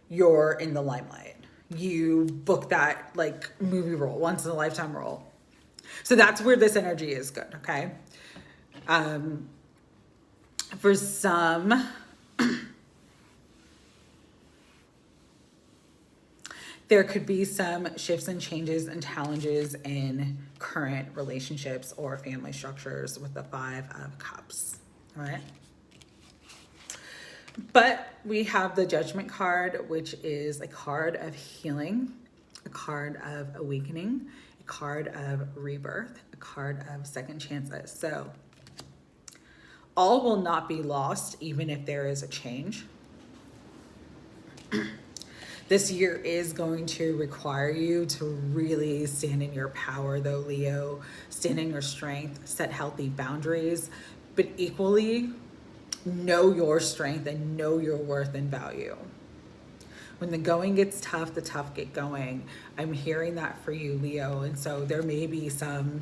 You're in the limelight. You book that like movie role, once in a lifetime role. So that's where this energy is good, okay? For some, there could be some shifts and changes and challenges in current relationships or family structures with the 5 of Cups, all right? But we have the Judgment card, which is a card of healing, a card of awakening, a card of rebirth, a card of second chances. So all will not be lost, even if there is a change. This year is going to require you to really stand in your power, though, Leo. Stand in your strength, set healthy boundaries, but equally know your strength and know your worth and value. When the going gets tough, the tough get going. I'm hearing that for you, Leo. And so there may be some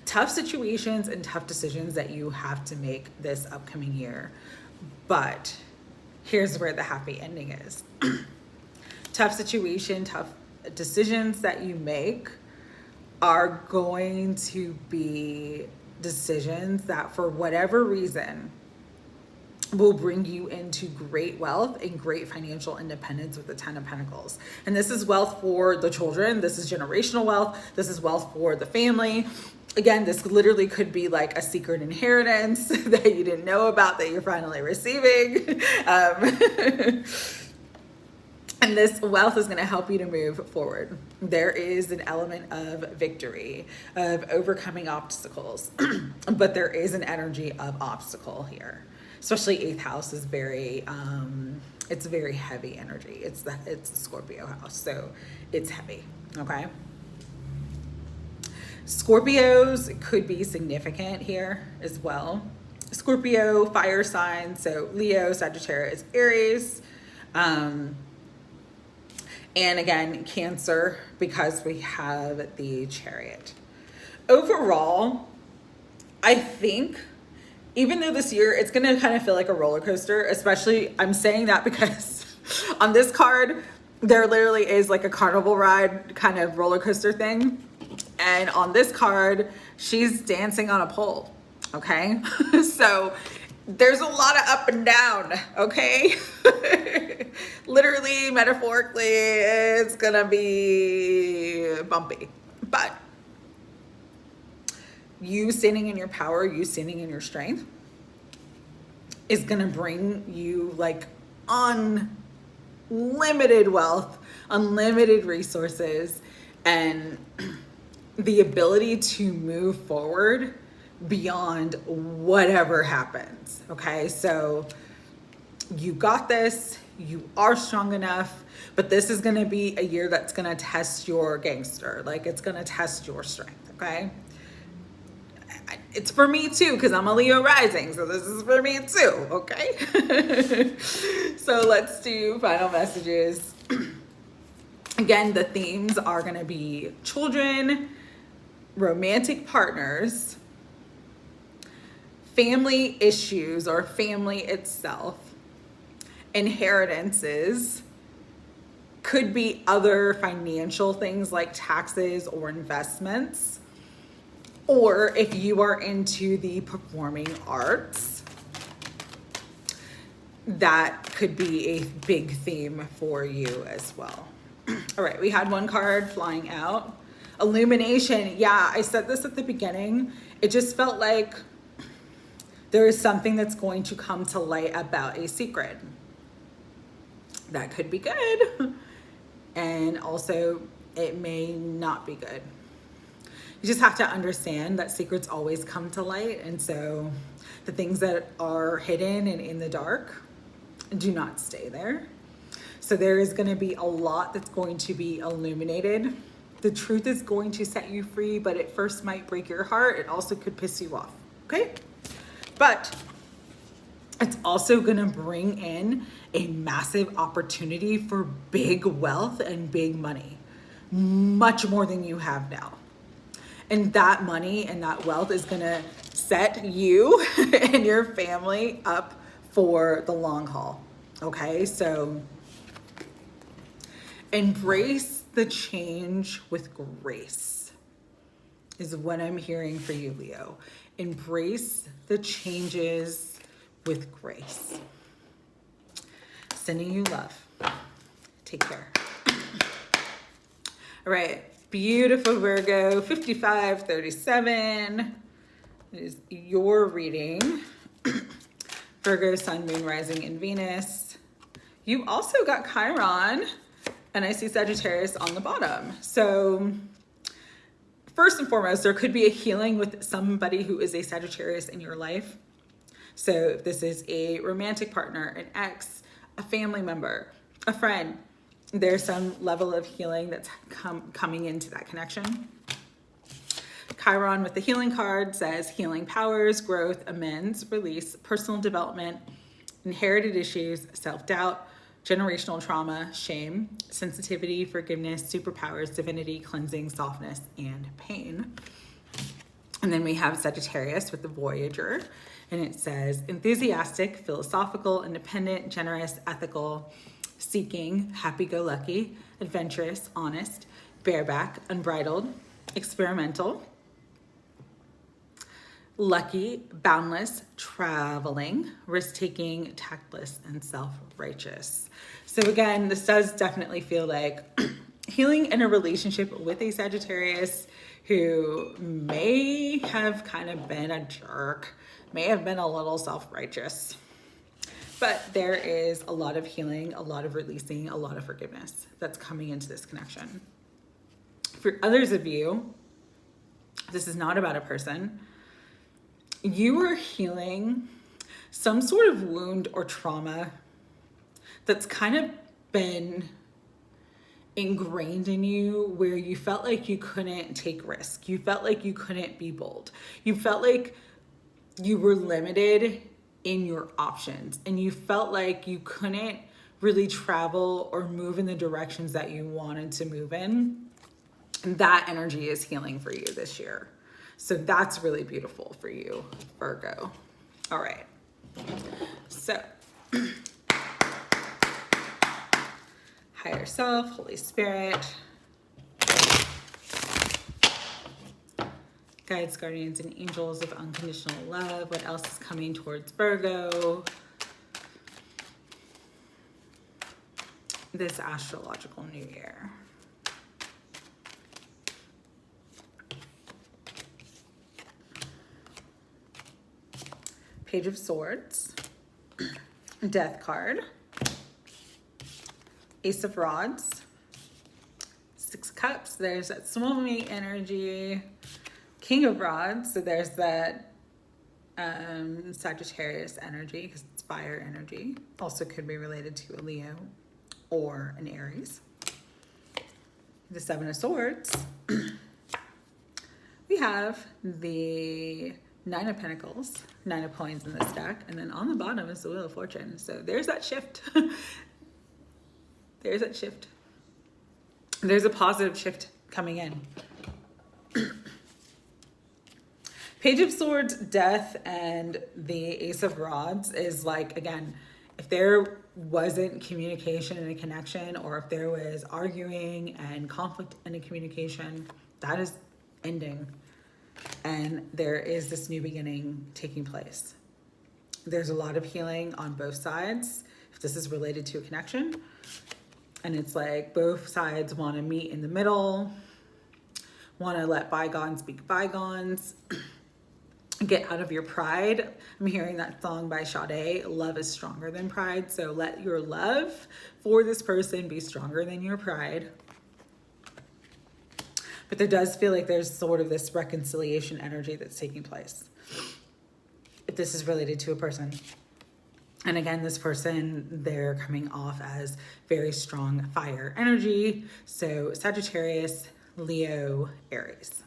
tough situations and tough decisions that you have to make this upcoming year. But here's where the happy ending is. Tough situation, tough decisions that you make are going to be decisions that, for whatever reason, will bring you into great wealth and great financial independence with the 10 of Pentacles. And this is wealth for the children. This is generational wealth. This is wealth for the family. Again, this literally could be like a secret inheritance that you didn't know about that you're finally receiving. And this wealth is going to help you to move forward. There is an element of victory, of overcoming obstacles, but there is an energy of obstacle here. Especially 8th house is very, it's very heavy energy. It's a Scorpio house, so it's heavy, okay? Scorpios could be significant here as well. Scorpio, fire sign, so Leo, Sagittarius, Aries, and again, Cancer, because we have the Chariot. Overall, I think, even though this year it's going to kind of feel like a roller coaster, especially I'm saying that because on this card, there literally is like a carnival ride kind of roller coaster thing. And on this card, she's dancing on a pole. Okay. So there's a lot of up and down. Okay. Literally, metaphorically, it's going to be bumpy, but you standing in your power, you standing in your strength is going to bring you like unlimited wealth, unlimited resources, and the ability to move forward beyond whatever happens. Okay. So you got this, you are strong enough, but this is going to be a year that's going to test your gangster. Like, it's going to test your strength. Okay. It's for me too, because I'm a Leo rising. So this is for me too. Okay. So let's do final messages. Again, the themes are going to be children, romantic partners, family issues or family itself, inheritances, could be other financial things like taxes or investments, or if you are into the performing arts, that could be a big theme for you as well. All right, we had one card flying out. Illumination. Yeah, I said this at the beginning. It just felt like there is something that's going to come to light about a secret. That could be good. And also it may not be good. You just have to understand that secrets always come to light. And so the things that are hidden and in the dark do not stay there. So there is going to be a lot that's going to be illuminated. The truth is going to set you free, but it first might break your heart. It also could piss you off. Okay? But it's also going to bring in a massive opportunity for big wealth and big money, much more than you have now. And that money and that wealth is going to set you and your family up for the long haul. Okay? So embrace the change with grace is what I'm hearing for you, Leo. Embrace the changes with grace. Sending you love. Take care. All right. Beautiful Virgo, 5537 is your reading. Virgo, Sun, Moon, Rising, and Venus. You also got Chiron, and I see Sagittarius on the bottom. So first and foremost, there could be a healing with somebody who is a Sagittarius in your life. So if this is a romantic partner, an ex, a family member, a friend, there's some level of healing that's coming into that connection. Chiron with the healing card says healing powers, growth, amends, release, personal development, inherited issues, self-doubt, generational trauma, shame, sensitivity, forgiveness, superpowers, divinity, cleansing, softness, and pain. And then we have Sagittarius with the Voyager, and it says enthusiastic, philosophical, independent, generous, ethical, seeking, happy-go-lucky, adventurous, honest, bareback, unbridled, experimental, lucky, boundless, traveling, risk-taking, tactless, and self-righteous. So again, this does definitely feel like healing in a relationship with a Sagittarius who may have kind of been a jerk, may have been a little self-righteous. But there is a lot of healing, a lot of releasing, a lot of forgiveness that's coming into this connection. For others of you, this is not about a person. You are healing some sort of wound or trauma that's kind of been ingrained in you, where you felt like you couldn't take risk. You felt like you couldn't be bold. You felt like you were limited in your options, and you felt like you couldn't really travel or move in the directions that you wanted to move in. And that energy is healing for you this year. So that's really beautiful for you, Virgo. All right. So higher self, Holy Spirit, guides, guardians, and angels of unconditional love. What else is coming towards Virgo this astrological new year? Page of Swords, Death card, Ace of Rods, Six Cups. There's that soulmate energy. King of Rods, so there's that Sagittarius energy, because it's fire energy. Also could be related to a Leo or an Aries. The Seven of Swords. We have the Nine of Pentacles, 9 of coins in this deck, and then on the bottom is the Wheel of Fortune. So there's that shift. There's that shift. There's a positive shift coming in. Page of Swords, Death, and the Ace of Rods is like, again, if there wasn't communication and a connection, or if there was arguing and conflict in a communication, that is ending. And there is this new beginning taking place. There's a lot of healing on both sides, if this is related to a connection. And it's like both sides want to meet in the middle, want to let bygones be bygones. Get out of your pride. I'm hearing that song by Sade, Love is Stronger Than Pride. So let your love for this person be stronger than your pride. But there does feel like there's sort of this reconciliation energy that's taking place, if this is related to a person. And again, this person, they're coming off as very strong fire energy. So Sagittarius, Leo, Aries.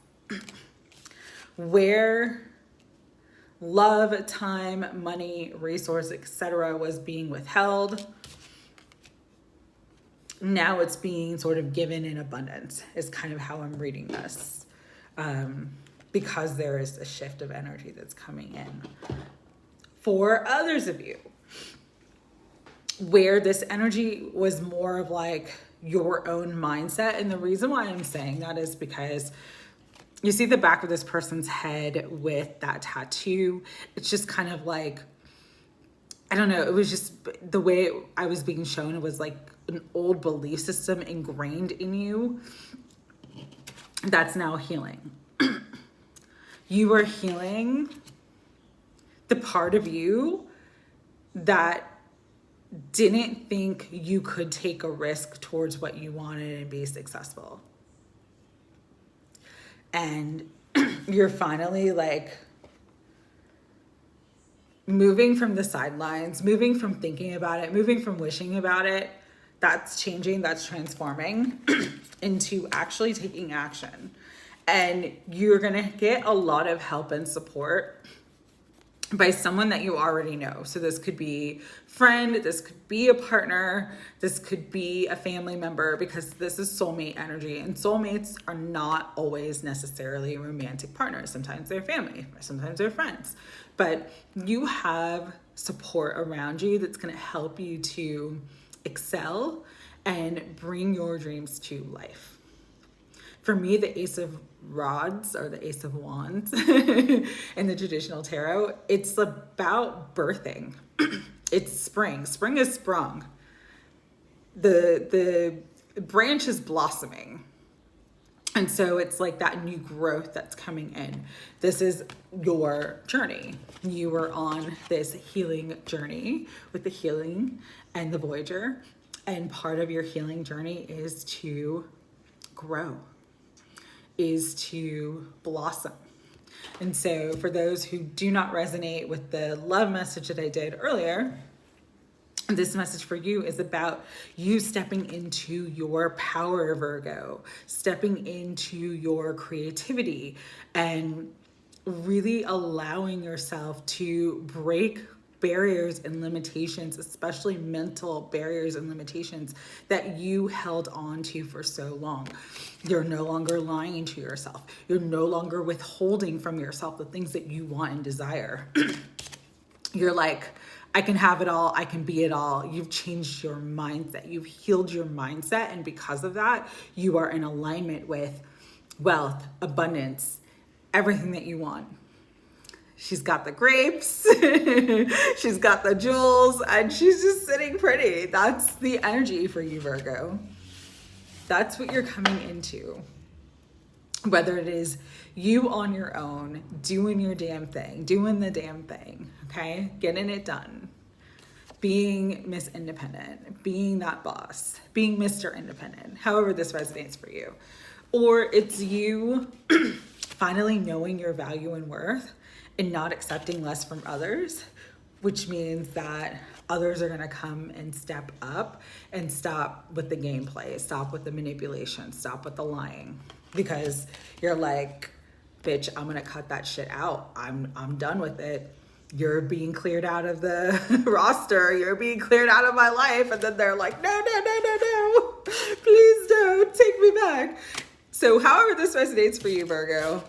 Where love, time, money, resource, etc. was being withheld, now it's being sort of given in abundance, is kind of how I'm reading this. Because there is a shift of energy that's coming in. For others of you, where this energy was more of like your own mindset. And the reason why I'm saying that is because you see the back of this person's head with that tattoo. It's just kind of like, I don't know, it was just the way I was being shown. It was like an old belief system ingrained in you that's now healing. You are healing the part of you that didn't think you could take a risk towards what you wanted and be successful. And you're finally like moving from the sidelines, moving from thinking about it, moving from wishing about it. That's changing, that's transforming into actually taking action. And you're gonna get a lot of help and support by someone that you already know. So this could be friend, this could be a partner, this could be a family member, because this is soulmate energy, and soulmates are not always necessarily romantic partners. Sometimes they're family, sometimes they're friends, but you have support around you that's going to help you to excel and bring your dreams to life. For me, the Ace of Rods, or the Ace of Wands in the traditional tarot, it's about birthing. It's spring. Spring is sprung. The branch is blossoming. And so it's like that new growth that's coming in. This is your journey. You are on this healing journey with the healing and the Voyager. And part of your healing journey is to grow, is to blossom. And so for those who do not resonate with the love message that I did earlier, this message for you is about you stepping into your power, Virgo, stepping into your creativity and really allowing yourself to break barriers and limitations, especially mental barriers and limitations that you held on to for so long. You're no longer lying to yourself. You're no longer withholding from yourself the things that you want and desire. You're like, I can have it all. I can be it all. You've changed your mindset. You've healed your mindset. And because of that, you are in alignment with wealth, abundance, everything that you want. She's got the grapes, she's got the jewels, and she's just sitting pretty. That's the energy for you, Virgo. That's what you're coming into. Whether it is you on your own, doing your damn thing, doing the damn thing, okay? Getting it done. Being Miss Independent, being that boss, being Mr. Independent, however this resonates for you. Or it's you finally knowing your value and worth and not accepting less from others, which means that others are gonna come and step up and stop with the gameplay, stop with the manipulation, stop with the lying. Because you're like, bitch, I'm gonna cut that shit out. I'm done with it. You're being cleared out of the roster. You're being cleared out of my life. And then they're like, no, please don't take me back. So however this resonates for you, Virgo,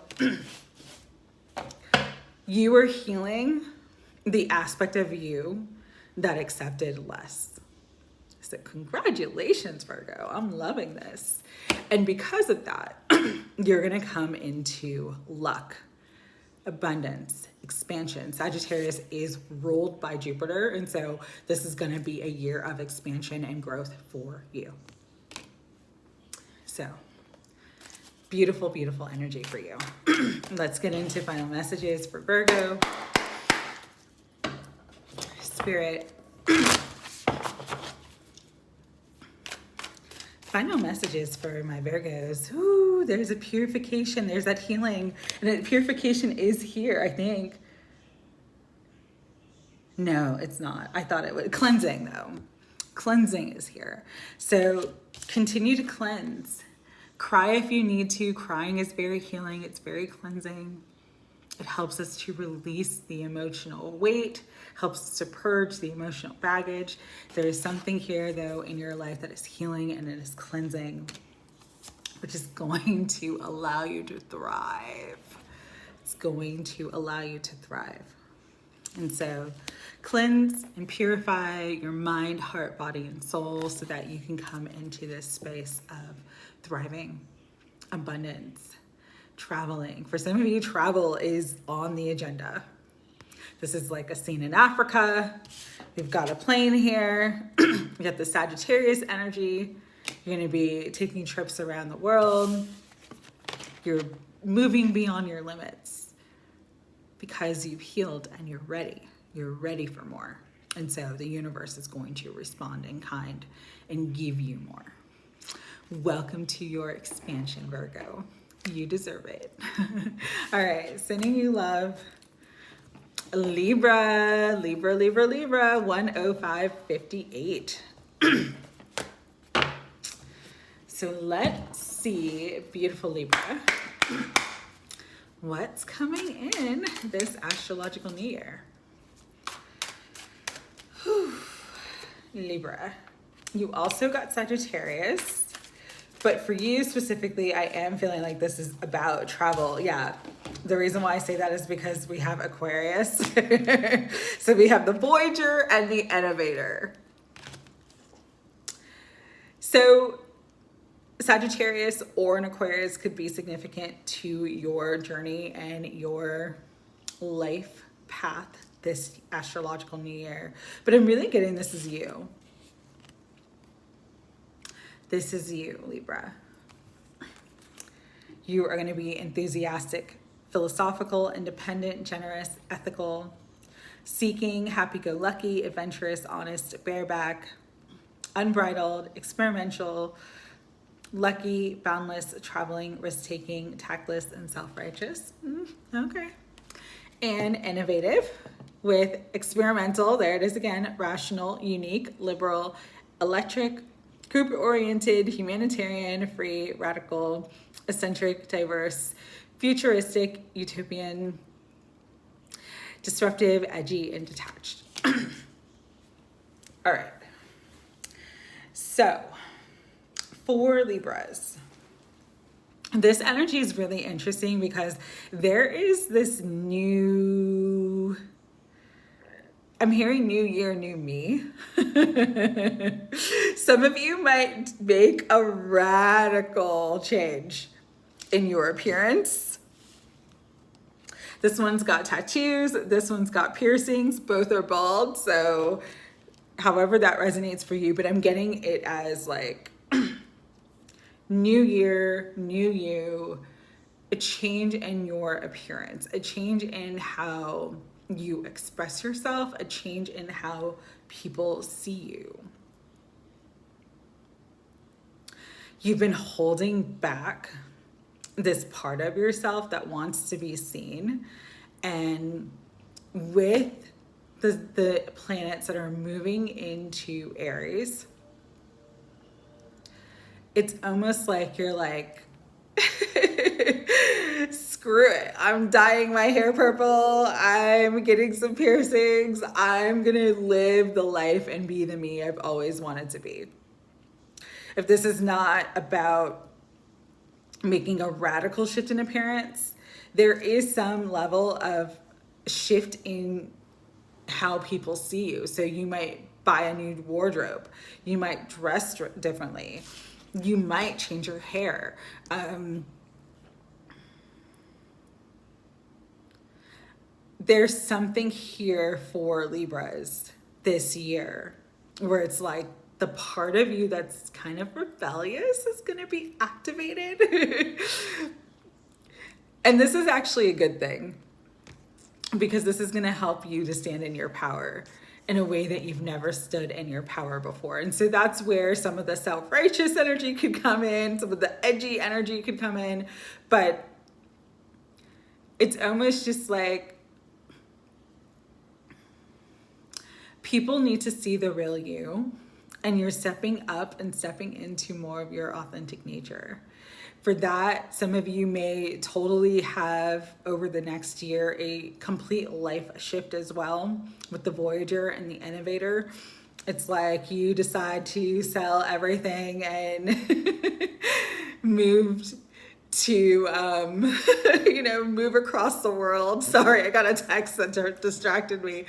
you are healing the aspect of you that accepted less. So congratulations, Virgo. I'm loving this. And because of that, you're going to come into luck, abundance, expansion. Sagittarius is ruled by Jupiter. And so this is going to be a year of expansion and growth for you. So Beautiful, beautiful energy for you. Let's get into final messages for Virgo. Spirit. Final messages for my Virgos. Ooh, there's a purification. There's that healing. And that purification is here, I think. No, it's not. I thought it would. Cleansing, though. Cleansing is here. So continue to cleanse. Cry if you need to. Crying is very healing. It's very cleansing. It helps us to release the emotional weight, helps us to purge the emotional baggage. There is something here, though, in your life that is healing and it is cleansing, which is going to allow you to thrive. It's going to allow you to thrive. And so cleanse and purify your mind, heart, body, and soul so that you can come into this space of thriving, abundance, traveling. For some of you, travel is on the agenda. This is like a scene in Africa. We've got a plane here. We got the Sagittarius energy. You're going to be taking trips around the world. You're moving beyond your limits because you've healed and you're ready. You're ready for more. And so the universe is going to respond in kind and give you more. Welcome to your expansion, Virgo. You deserve it. All right, sending you love. Libra, Libra, Libra, Libra, 10558. So let's see, beautiful Libra, what's coming in this astrological new year? Whew. Libra, you also got Sagittarius. But for you specifically, I am feeling like this is about travel. Yeah, the reason why I say that is because we have Aquarius. So we have the Voyager and the Innovator. So Sagittarius or an Aquarius could be significant to your journey and your life path this astrological new year. But I'm really getting this is you. This is you, Libra. You are going to be enthusiastic, philosophical, independent, generous, ethical, seeking, happy-go-lucky, adventurous, honest, bareback, unbridled, experimental, lucky, boundless, traveling, risk-taking, tactless, and self-righteous. Okay. And innovative with experimental, there it is again, rational, unique, liberal, electric, group-oriented, humanitarian, free, radical, eccentric, diverse, futuristic, utopian, disruptive, edgy, and detached. All right. So, for Libras, this energy is really interesting because there is this new... I'm hearing new year, new me. Some of you might make a radical change in your appearance. This one's got tattoos. This one's got piercings. Both are bald. So however that resonates for you, but I'm getting it as like new year, new you, a change in your appearance, a change in how you express yourself, a change in how people see you. You've been holding back this part of yourself that wants to be seen. And with the planets that are moving into Aries, it's almost like you're like, screw it. I'm dyeing my hair purple. I'm getting some piercings. I'm going to live the life and be the me I've always wanted to be. If this is not about making a radical shift in appearance, there is some level of shift in how people see you. So you might buy a new wardrobe. You might dress differently. You might change your hair. There's something here for Libras this year where it's like the part of you that's kind of rebellious is going to be activated. And this is actually a good thing, because this is going to help you to stand in your power in a way that you've never stood in your power before. And so that's where some of the self-righteous energy could come in, some of the edgy energy could come in, but it's almost just like people need to see the real you, and you're stepping up and stepping into more of your authentic nature. For that, some of you may totally have, over the next year, a complete life shift as well with the Voyager and the Innovator. It's like you decide to sell everything and moved to, move across the world. Sorry, I got a text that distracted me.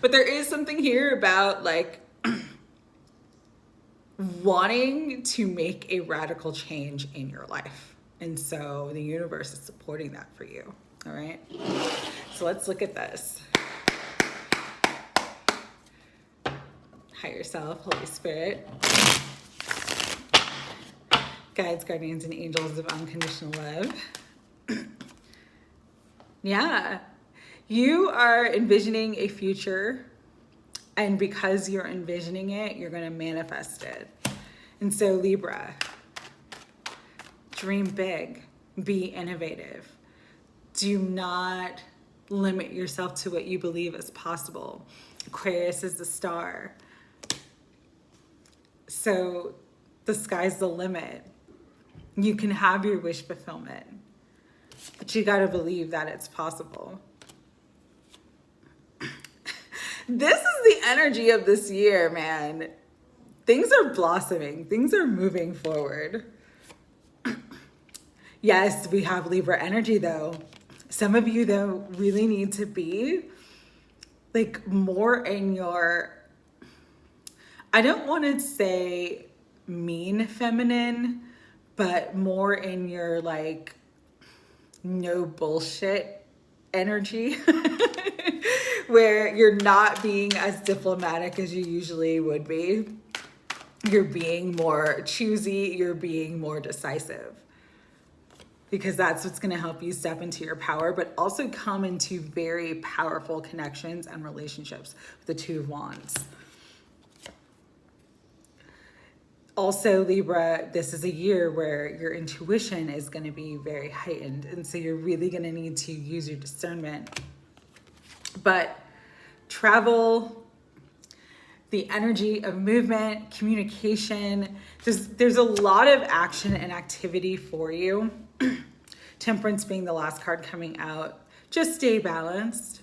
But there is something here about like wanting to make a radical change in your life. And so the universe is supporting that for you. All right. So let's look at this. Higher self, Holy Spirit, guides, guardians, and angels of unconditional love. Yeah. You are envisioning a future, and because you're envisioning it, you're going to manifest it. And so Libra, dream big, be innovative. Do not limit yourself to what you believe is possible. Aquarius is the star. So the sky's the limit. You can have your wish fulfillment, but you got to believe that it's possible. This is the energy of this year, man. Things are blossoming. Things are moving forward. Yes, we have Libra energy though. Some of you though really need to be like more in your, I don't want to say mean feminine, but more in your like no bullshit energy. Where you're not being as diplomatic as you usually would be. You're being more choosy, you're being more decisive. Because that's what's going to help you step into your power, but also come into very powerful connections and relationships with the Two of Wands. Also, Libra, this is a year where your intuition is going to be very heightened. And so you're really going to need to use your discernment. But travel, the energy of movement, communication, there's a lot of action and activity for you. Temperance being the last card coming out. Just stay balanced.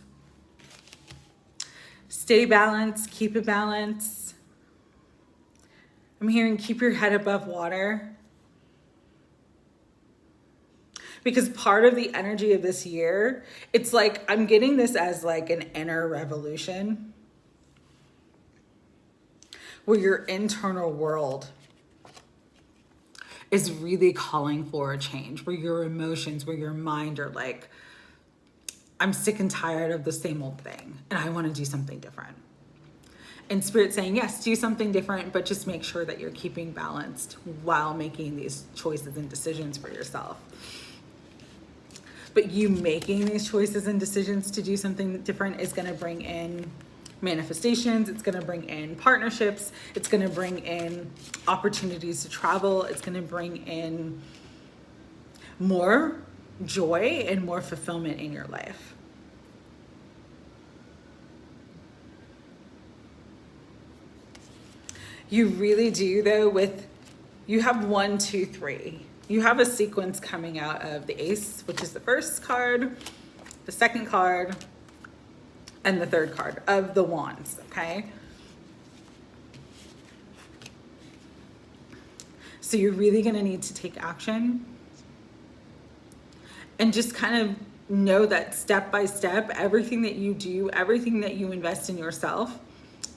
Stay balanced, keep it balanced. I'm hearing keep your head above water. Because part of the energy of this year, it's like, I'm getting this as like an inner revolution where your internal world is really calling for a change, where your emotions, where your mind are like, I'm sick and tired of the same old thing and I want to do something different. And Spirit saying, yes, do something different, but just make sure that you're keeping balanced while making these choices and decisions for yourself. But you making these choices and decisions to do something different is going to bring in manifestations. It's going to bring in partnerships. It's going to bring in opportunities to travel. It's going to bring in more joy and more fulfillment in your life. You really do, though, you have 1, 2, 3. You have a sequence coming out of the Ace, which is the first card, the second card, and the third card of the Wands, okay? So you're really going to need to take action and just kind of know that step by step, everything that you do, everything that you invest in yourself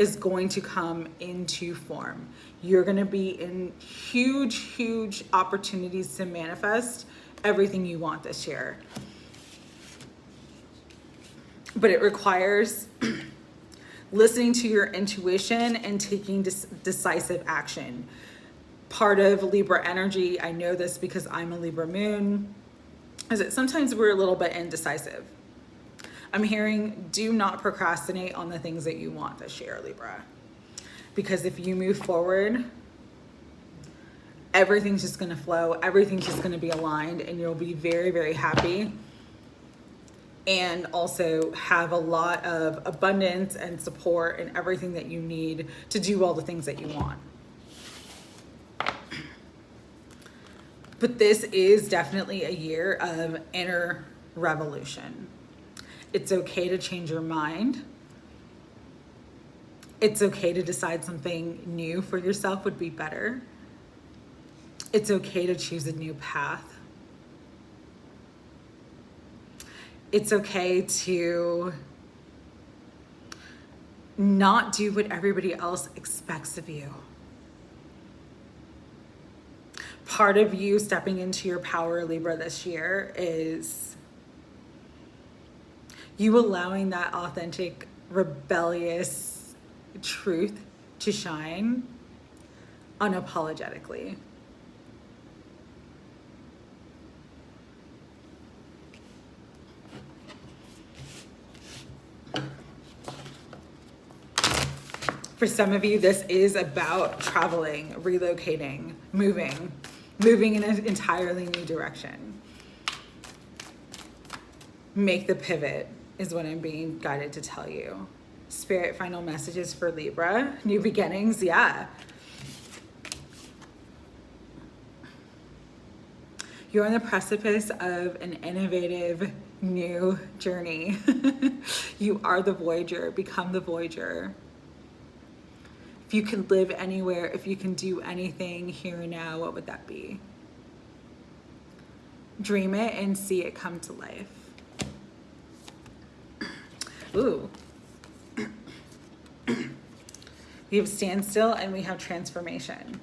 is going to come into form. You're going to be in huge, huge opportunities to manifest everything you want this year. But it requires listening to your intuition and taking decisive action. Part of Libra energy, I know this because I'm a Libra moon, is that sometimes we're a little bit indecisive. I'm hearing, do not procrastinate on the things that you want this year, Libra. Because if you move forward, everything's just going to flow, everything's just going to be aligned, and you'll be very, very happy. And also have a lot of abundance and support and everything that you need to do all the things that you want. But this is definitely a year of inner revolution. It's okay to change your mind. It's okay to decide something new for yourself would be better. It's okay to choose a new path. It's okay to not do what everybody else expects of you. Part of you stepping into your power, Libra, this year is you allowing that authentic, rebellious truth to shine unapologetically. For some of you, this is about traveling, relocating, moving in an entirely new direction. Make the pivot is what I'm being guided to tell you. Spirit, final messages for Libra. New beginnings, yeah. You're on the precipice of an innovative new journey. You are the Voyager. Become the Voyager. If you can live anywhere, if you can do anything here and now, what would that be? Dream it and see it come to life. Ooh. We have standstill and we have transformation.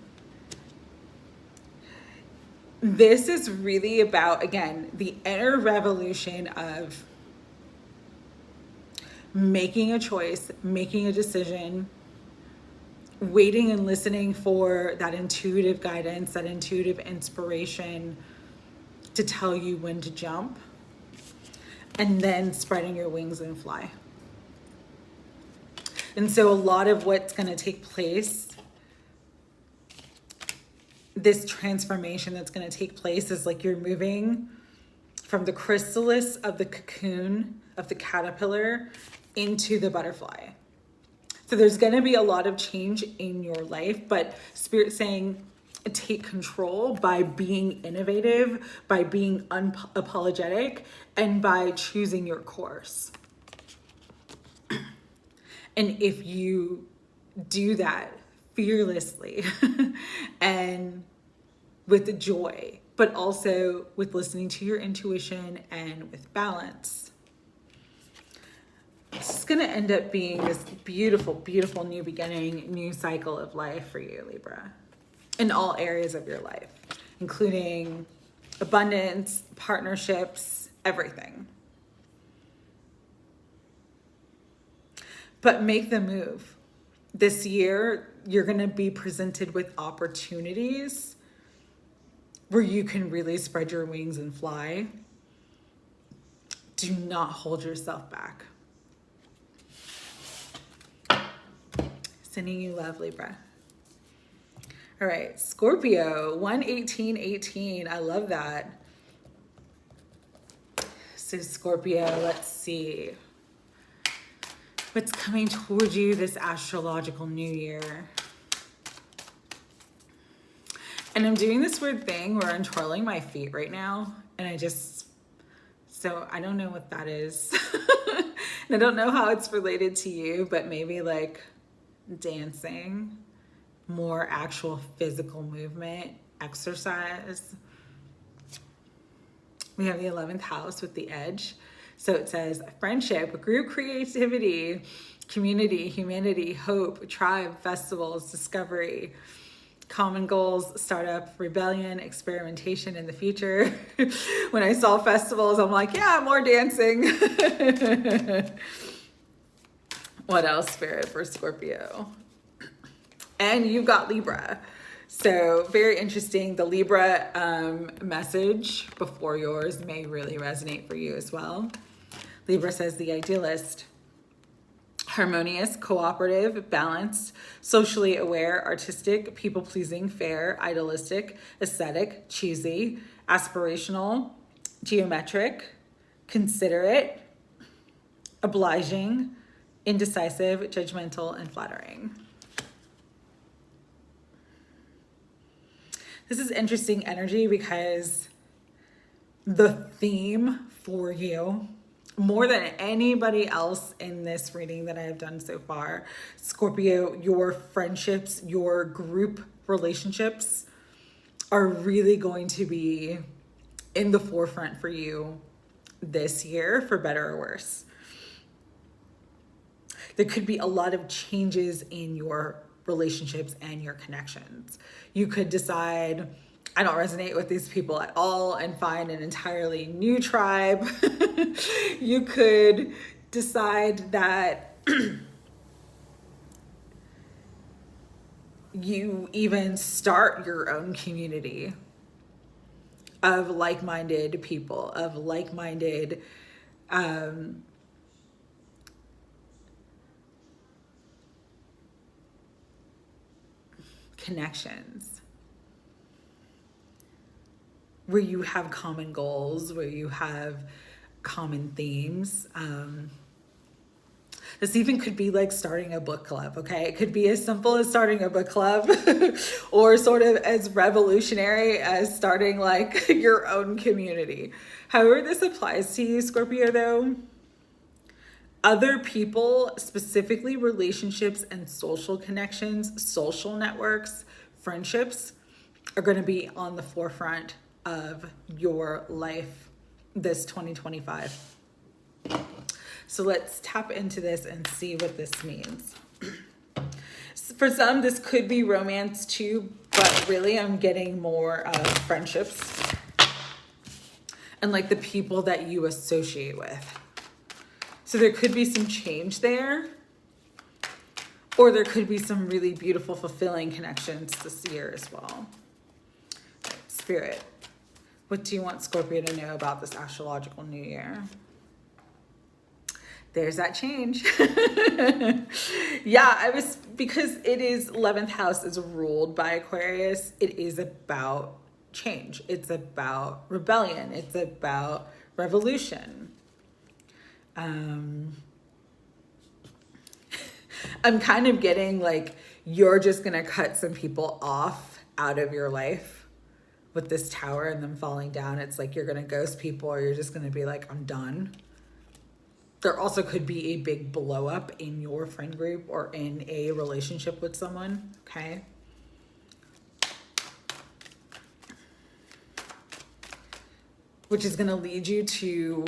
This is really about, again, the inner revolution of making a choice, making a decision, waiting and listening for that intuitive guidance, that intuitive inspiration to tell you when to jump, and then spreading your wings and fly. And so a lot of what's going to take place, this transformation that's going to take place, is like you're moving from the chrysalis of the cocoon of the caterpillar into the butterfly. So there's going to be a lot of change in your life, but Spirit's saying take control by being innovative, by being unapologetic, and by choosing your course. And if you do that fearlessly and with joy, but also with listening to your intuition and with balance, it's going to end up being this beautiful, beautiful new beginning, new cycle of life for you, Libra, in all areas of your life, including abundance, partnerships, everything. But make the move. This year, you're going to be presented with opportunities where you can really spread your wings and fly. Do not hold yourself back. Sending you love, Libra. All right, Scorpio, 11818. I love that. So Scorpio, let's see. What's coming towards you this astrological new year? And I'm doing this weird thing where I'm twirling my feet right now. And so I don't know what that is. And I don't know how it's related to you, but maybe like dancing, more actual physical movement, exercise. We have the 11th house with the edge. So it says friendship, group creativity, community, humanity, hope, tribe, festivals, discovery, common goals, startup, rebellion, experimentation in the future. When I saw festivals, I'm like, yeah, more dancing. What else, Spirit, for Scorpio? And you've got Libra. So very interesting. The Libra message before yours may really resonate for you as well. Libra says the idealist. Harmonious, cooperative, balanced, socially aware, artistic, people-pleasing, fair, idealistic, aesthetic, choosy, aspirational, geometric, considerate, obliging, indecisive, judgmental, and flattering. This is interesting energy because the theme for you, more than anybody else in this reading that I have done so far, Scorpio, your friendships, your group relationships are really going to be in the forefront for you this year, for better or worse. There could be a lot of changes in your relationships and your connections. You could decide, I don't resonate with these people at all, and find an entirely new tribe. You could decide that you even start your own community of like-minded people, of like-minded connections, where you have common goals, where you have common themes. This even could be like starting a book club, okay? It could be as simple as starting a book club or sort of as revolutionary as starting like your own community. However this applies to you, Scorpio, though, other people, specifically relationships and social connections, social networks, friendships, are going to be on the forefront of your life this 2025. So let's tap into this and see what this means. For some, this could be romance too, but really I'm getting more of friendships and like the people that you associate with. So there could be some change there, or there could be some really beautiful, fulfilling connections this year as well. Spirit, what do you want Scorpio to know about this astrological new year? There's that change. Yeah, because it is 11th house is ruled by Aquarius. It is about change. It's about rebellion. It's about revolution. I'm kind of getting like you're just going to cut some people off out of your life with this tower and them falling down. It's like you're going to ghost people, or you're just going to be like, I'm done. There also could be a big blow up in your friend group or in a relationship with someone, okay? Which is going to lead you to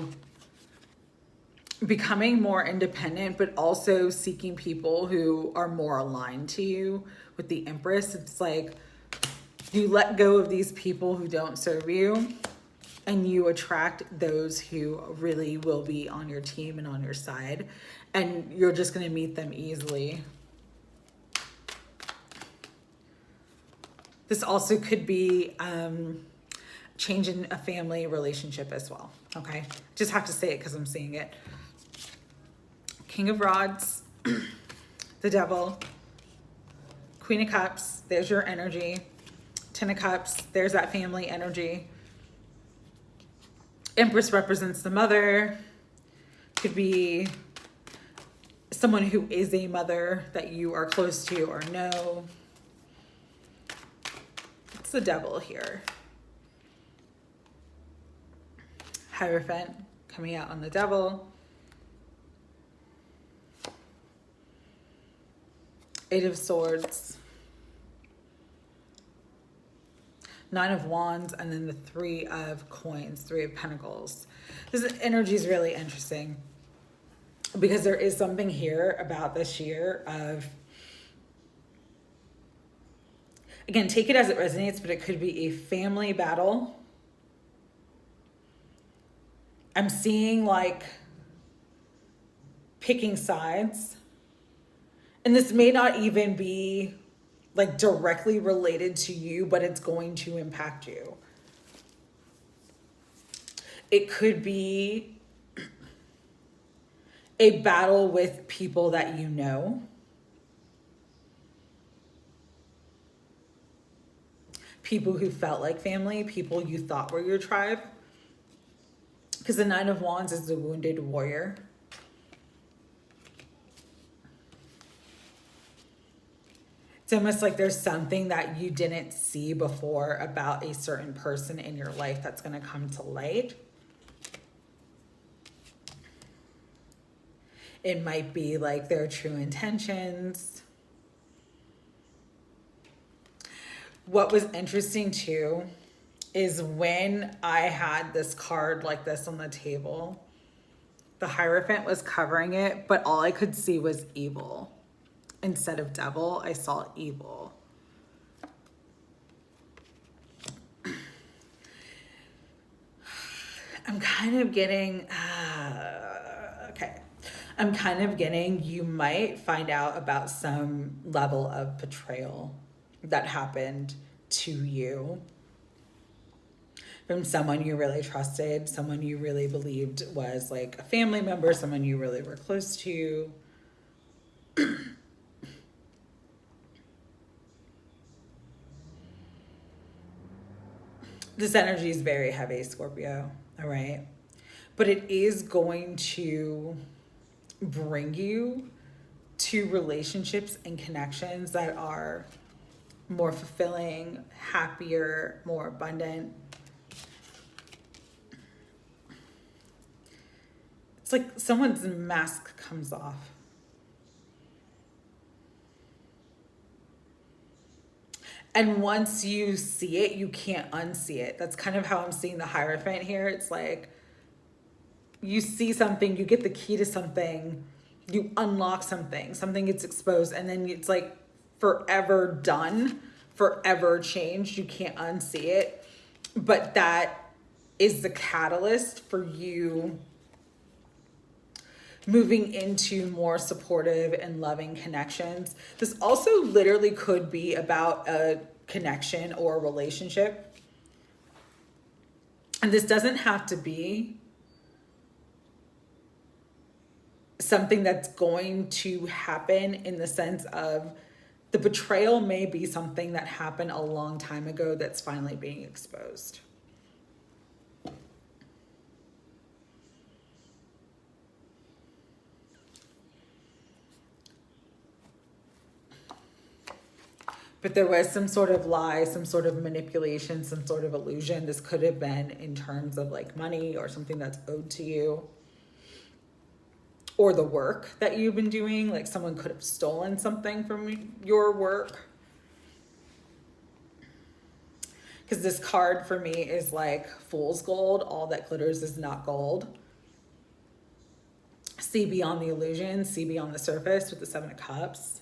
becoming more independent, but also seeking people who are more aligned to you. With the Empress, it's like you let go of these people who don't serve you, and you attract those who really will be on your team and on your side, and you're just going to meet them easily. This also could be change in a family relationship as well, okay? Just have to say it because I'm seeing it. King of Rods, the Devil, Queen of Cups, there's your energy. Ten of Cups, there's that family energy. Empress represents the mother. Could be someone who is a mother that you are close to or know. It's the Devil here. Hierophant coming out on the Devil. Eight of Swords. Nine of Wands, and then the Three of Coins, Three of Pentacles. This energy is really interesting because there is something here about this year of, again, take it as it resonates, but it could be a family battle. I'm seeing like picking sides. And this may not even be like directly related to you, but it's going to impact you. It could be a battle with people that you know. People who felt like family, people you thought were your tribe. Because the Nine of Wands is the wounded warrior. It's almost like there's something that you didn't see before about a certain person in your life that's going to come to light. It might be like their true intentions. What was interesting too is when I had this card like this on the table, the Hierophant was covering it, but all I could see was evil. Instead of devil, I saw evil. I'm kind of getting, okay. I'm kind of getting, you might find out about some level of betrayal that happened to you from someone you really trusted, someone you really believed was like a family member, someone you really were close to. This energy is very heavy, Scorpio, all right? But it is going to bring you to relationships and connections that are more fulfilling, happier, more abundant. It's like someone's mask comes off. And once you see it, you can't unsee it. That's kind of how I'm seeing the Hierophant here. It's like you see something, you get the key to something, you unlock something, something gets exposed, and then it's like forever done, forever changed. You can't unsee it. But that is the catalyst for you moving into more supportive and loving connections. This also literally could be about a connection or a relationship. And this doesn't have to be something that's going to happen in the sense of the betrayal may be something that happened a long time ago that's finally being exposed. But there was some sort of lie, some sort of manipulation, some sort of illusion. This could have been in terms of like money or something that's owed to you. Or the work that you've been doing. Like someone could have stolen something from your work. Because this card for me is like fool's gold. All that glitters is not gold. See beyond the illusion. See beyond the surface with the Seven of Cups.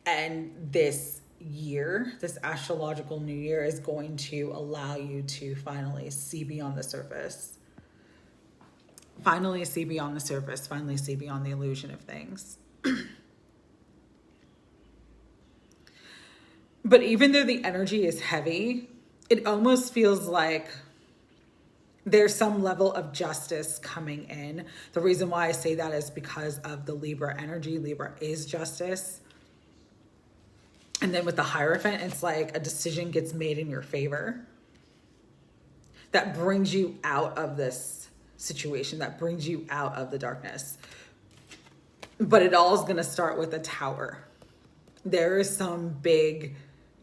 And this year, this astrological new year is going to allow you to finally see beyond the surface. Finally see beyond the surface. Finally see beyond the illusion of things. But even though the energy is heavy, it almost feels like there's some level of justice coming in. The reason why I say that is because of the Libra energy. Libra is justice. And then with the Hierophant, it's like a decision gets made in your favor that brings you out of this situation, that brings you out of the darkness. But it all is going to start with a Tower. There is some big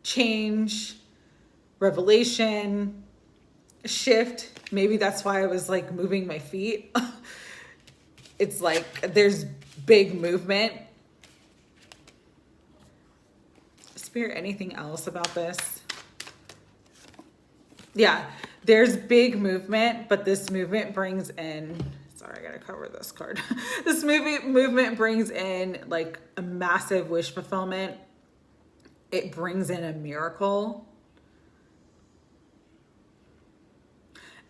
change, revelation, shift. Maybe that's why I was like moving my feet. It's like there's big movement. Spirit, anything else about this? Yeah, there's big movement, but this movement brings in, sorry, I gotta cover this card. This movement brings in like a massive wish fulfillment. It brings in a miracle.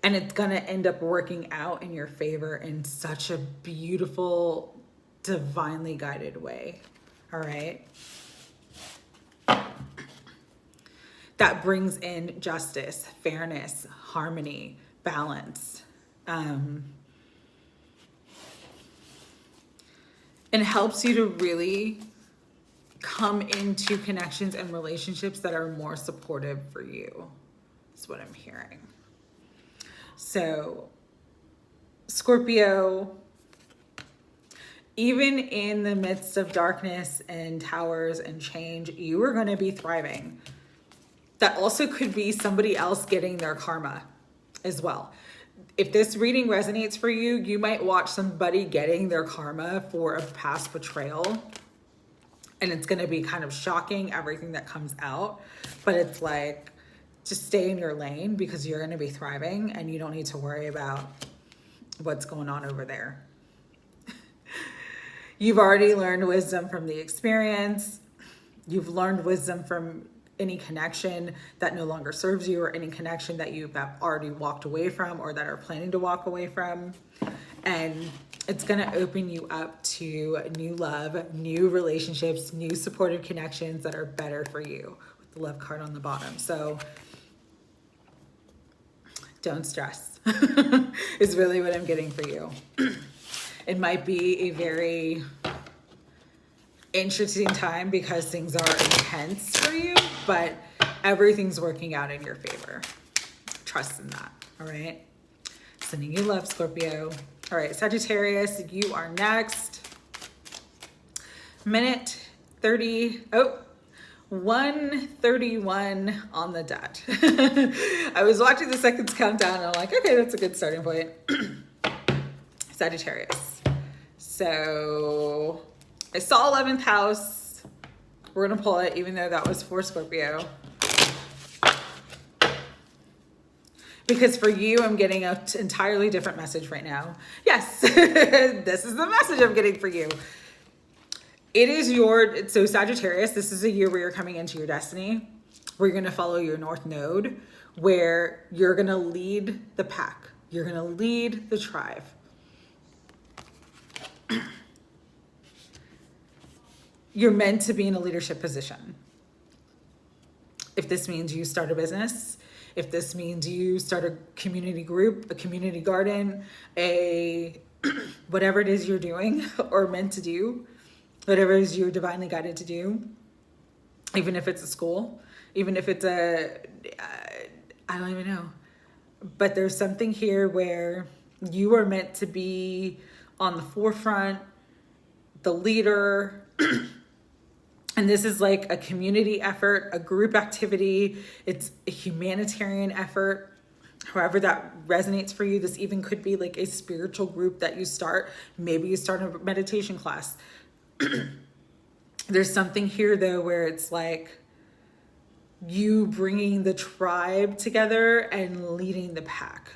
And it's gonna end up working out in your favor in such a beautiful divinely guided way. All right. That brings in justice, fairness, harmony, balance, and helps you to really come into connections and relationships that are more supportive for you. That's what I'm hearing. So, Scorpio, even in the midst of darkness and towers and change, you are going to be thriving. That also could be somebody else getting their karma as well. If this reading resonates for you, you might watch somebody getting their karma for a past betrayal. And it's going to be kind of shocking, everything that comes out. But it's like, just stay in your lane because you're going to be thriving and you don't need to worry about what's going on over there. You've already learned wisdom from the experience. You've learned wisdom from any connection that no longer serves you, or any connection that you have already walked away from or that are planning to walk away from. And it's going to open you up to new love, new relationships, new supportive connections that are better for you, with the love card on the bottom. So don't stress is really what I'm getting for you. It might be a very interesting time because things are intense for you, but everything's working out in your favor. Trust in that. All right. Sending you love, Scorpio. All right, Sagittarius, you are next. Minute 1:31 on the dot. I was watching the seconds countdown and I'm like, okay, that's a good starting point. Sagittarius. So I saw 11th house. We're going to pull it, even though that was for Scorpio. Because for you, I'm getting an entirely different message right now. Yes, this is the message I'm getting for you. It is so Sagittarius, this is a year where you're coming into your destiny, where you're going to follow your North Node, where you're going to lead the pack. You're going to lead the tribe. You're meant to be in a leadership position. If this means you start a business, if this means you start a community group, a community garden, whatever it is you're doing or meant to do, whatever it is you're divinely guided to do, even if it's a school, even if it's I don't even know. But there's something here where you are meant to be on the forefront, the leader. And this is like a community effort, a group activity. It's a humanitarian effort. However that resonates for you. This even could be like a spiritual group that you start. Maybe you start a meditation class. There's something here though where it's like you bringing the tribe together and leading the pack.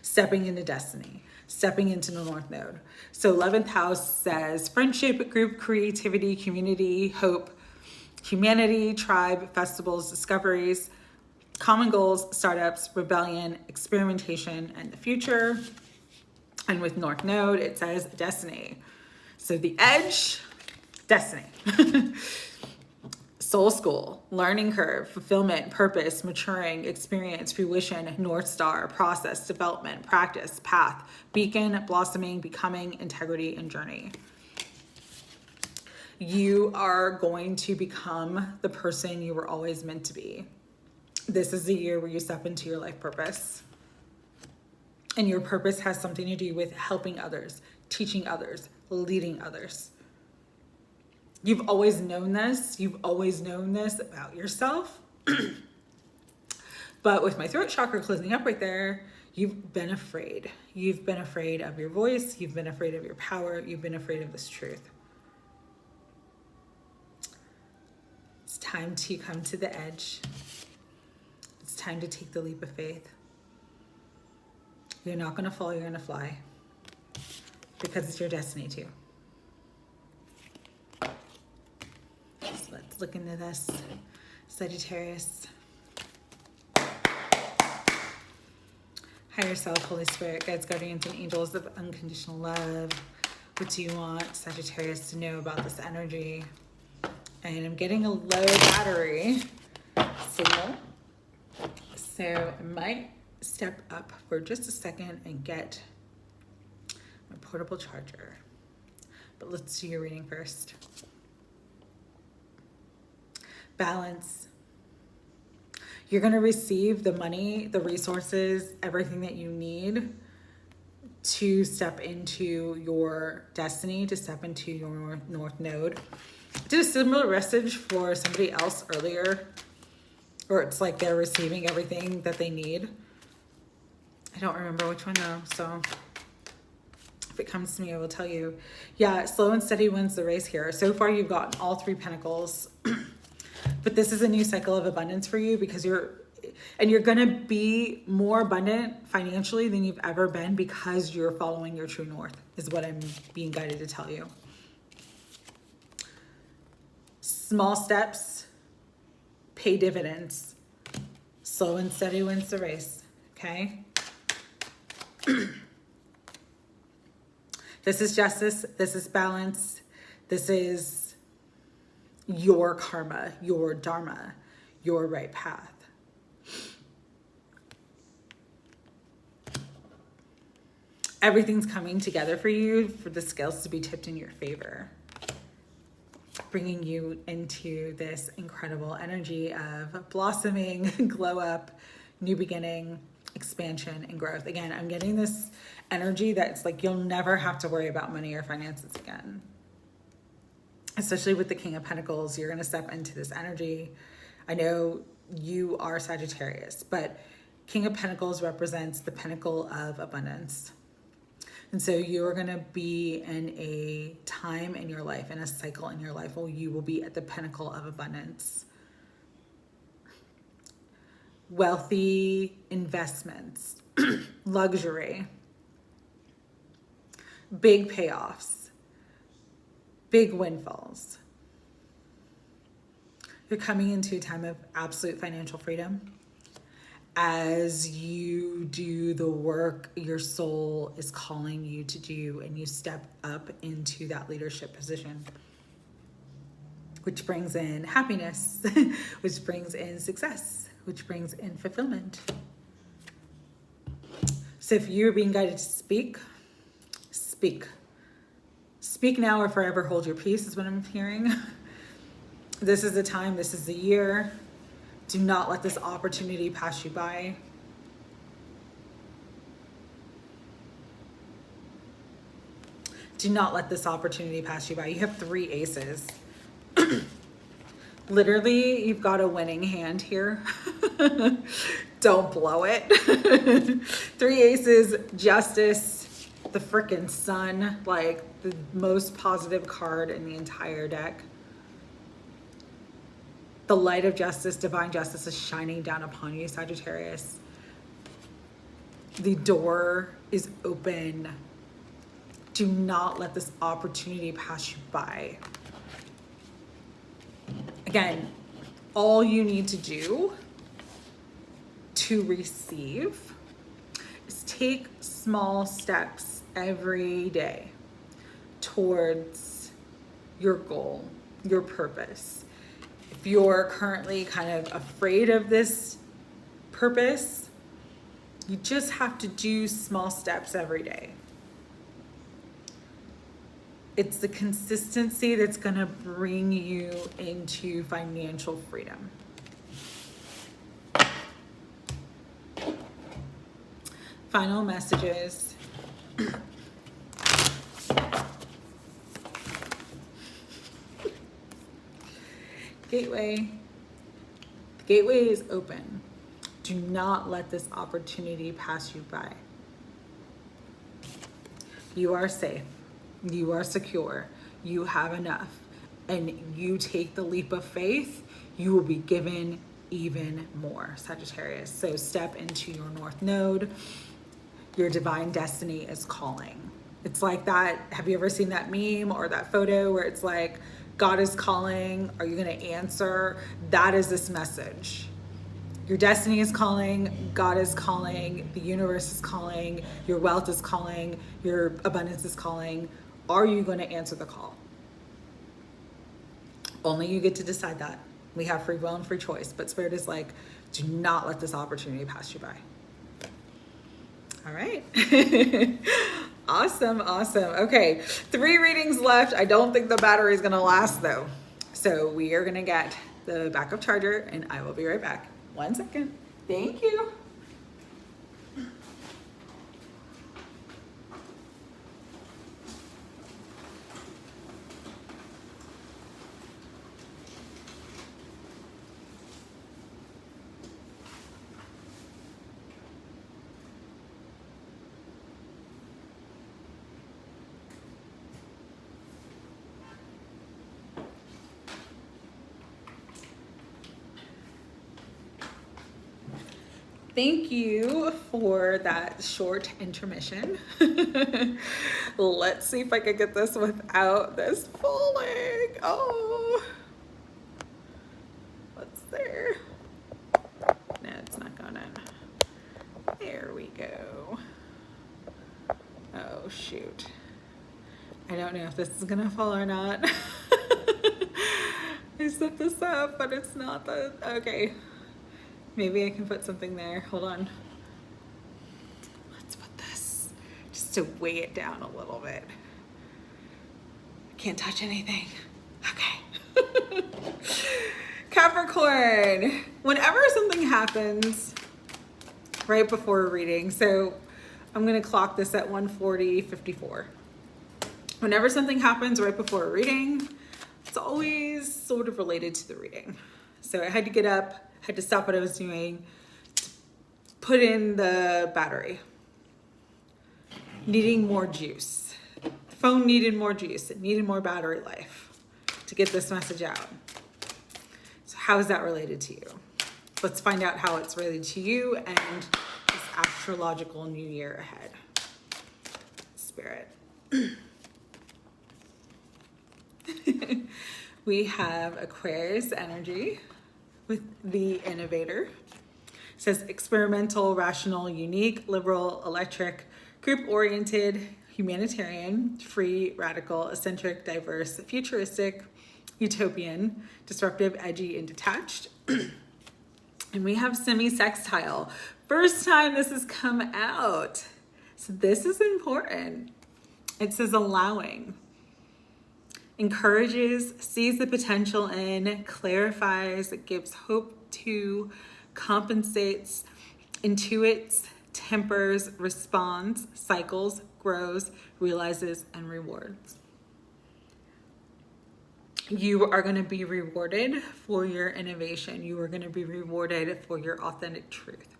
Stepping into destiny. Stepping into the North Node. So 11th house says friendship, group, creativity, community, hope, humanity, tribe, festivals, discoveries, common goals, startups, rebellion, experimentation, and the future. And with North Node, it says destiny. So the edge, destiny. Soul school, learning curve, fulfillment, purpose, maturing, experience, fruition, North Star, process, development, practice, path, beacon, blossoming, becoming, integrity, and journey. You are going to become the person you were always meant to be. This is the year where you step into your life purpose. And your purpose has something to do with helping others, teaching others, leading others. You've always known this. You've always known this about yourself. But with my throat chakra closing up right there, you've been afraid. You've been afraid of your voice. You've been afraid of your power. You've been afraid of this truth. It's time to come to the edge. It's time to take the leap of faith. You're not going to fall. You're going to fly. Because it's your destiny too. Let's look into this. Sagittarius. Higher self, Holy Spirit, guides, guardians, and angels of unconditional love. What do you want Sagittarius to know about this energy? And I'm getting a low battery signal. So I might step up for just a second and get my portable charger. But let's do your reading first. Balance. You're going to receive the money, the resources, everything that you need to step into your destiny, to step into your North Node. I did a similar message for somebody else earlier, or it's like they're receiving everything that they need. I don't remember which one though, so if it comes to me, I will tell you. Yeah, slow and steady wins the race here. So far, you've gotten all 3 pentacles, but this is a new cycle of abundance for you because you're gonna be more abundant financially than you've ever been because you're following your true north, is what I'm being guided to tell you. Small steps pay dividends. Slow and steady wins the race, okay? This is justice, this is balance, this is your karma, your dharma, your right path. Everything's coming together for you for the scales to be tipped in your favor, bringing you into this incredible energy of blossoming, glow up, new beginning, expansion, and growth. Again, I'm getting this energy that's like you'll never have to worry about money or finances again. Especially with the King of Pentacles, you're going to step into this energy. I know you are Sagittarius, but King of Pentacles represents the pinnacle of abundance. And so you're going to be in a time in your life, in a cycle in your life where you will be at the pinnacle of abundance. Wealthy investments, luxury, big payoffs, big windfalls. You're coming into a time of absolute financial freedom. As you do the work your soul is calling you to do and you step up into that leadership position, which brings in happiness, which brings in success, which brings in fulfillment. So if you're being guided to speak, speak. Speak now or forever hold your peace is what I'm hearing. This is the time, this is the year. Do not let this opportunity pass you by. Do not let this opportunity pass you by. You have 3 aces. Literally, you've got a winning hand here. Don't blow it. 3 aces, justice, the frickin' sun, like the most positive card in the entire deck. The light of justice, divine justice is shining down upon you, Sagittarius. The door is open. Do not let this opportunity pass you by. Again, all you need to do to receive is take small steps every day towards your goal, your purpose. If you're currently kind of afraid of this purpose, you just have to do small steps every day. It's the consistency that's going to bring you into financial freedom. Final messages. Gateway. The gateway is open. Do not let this opportunity pass you by. You are safe. You are secure. You have enough. And you take the leap of faith, you will be given even more, Sagittarius. So step into your North Node. Your divine destiny is calling. It's like that. Have you ever seen that meme or that photo where it's like, God is calling, are you going to answer? That is this message. Your destiny is calling, God is calling, the universe is calling, your wealth is calling, your abundance is calling. Are you going to answer the call? Only you get to decide that. We have free will and free choice, but Spirit is like, do not let this opportunity pass you by. All right. Awesome. Okay, 3 readings left. I don't think the battery is going to last though. So we are going to get the backup charger and I will be right back. 1 second. Thank you. Thank you for that short intermission. Let's see if I can get this without this falling. Oh, what's there? No, it's not going in. There we go. Oh, shoot. I don't know if this is gonna fall or not. I set this up, but it's not the, okay. Maybe I can put something there. Hold on. Let's put this just to weigh it down a little bit. Can't touch anything. Okay. Capricorn. Whenever something happens right before a reading, so I'm going to clock this at 1:40:54. Whenever something happens right before a reading, it's always sort of related to the reading. So I had to get up, had to stop what I was doing, put in the battery. Needing more juice. The phone needed more juice. It needed more battery life to get this message out. So how is that related to you? Let's find out how it's related to you and this astrological new year ahead. Spirit. We have Aquarius energy with the innovator. It says experimental, rational, unique, liberal, electric, group-oriented, humanitarian, free, radical, eccentric, diverse, futuristic, utopian, disruptive, edgy, and detached. And we have semi-sextile. First time this has come out. So this is important. It says allowing. Encourages, sees the potential in, clarifies, gives hope to, compensates, intuits, tempers, responds, cycles, grows, realizes, and rewards. You are going to be rewarded for your innovation. You are going to be rewarded for your authentic truth.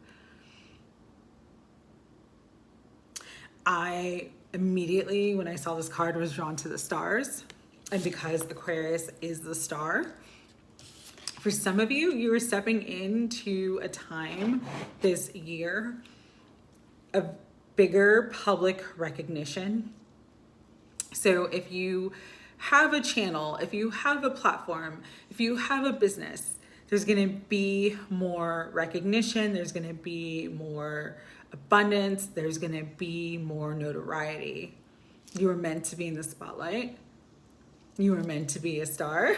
I immediately, when I saw this card, was drawn to the stars. And because Aquarius is the star, for some of you, you are stepping into a time this year of bigger public recognition. So if you have a channel, if you have a platform, if you have a business, there's going to be more recognition, there's going to be more abundance, there's going to be more notoriety. You are meant to be in the spotlight. You were meant to be a star.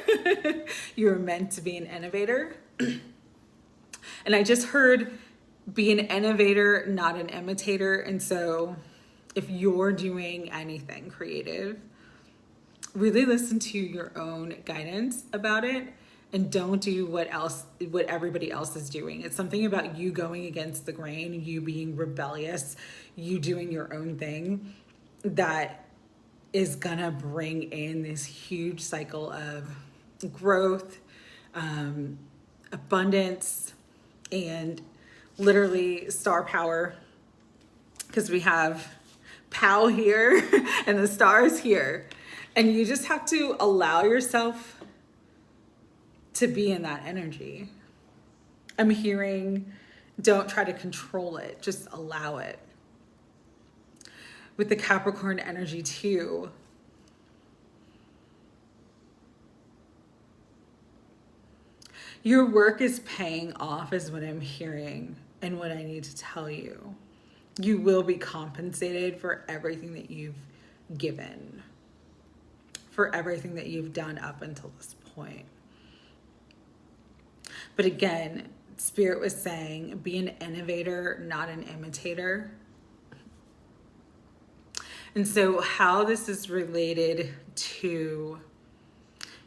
You were meant to be an innovator. And I just heard be an innovator, not an imitator. And so if you're doing anything creative, really listen to your own guidance about it and don't do what everybody else is doing. It's something about you going against the grain, you being rebellious, you doing your own thing that is gonna bring in this huge cycle of growth, abundance, and literally star power, because we have Pow here and the stars here. And you just have to allow yourself to be in that energy. I'm hearing, don't try to control it, just allow it. With the Capricorn energy too, your work is paying off is what I'm hearing and what I need to tell you. You will be compensated for everything that you've given. for everything that you've done up until this point. But again, Spirit was saying, be an innovator, not an imitator. And so how this is related to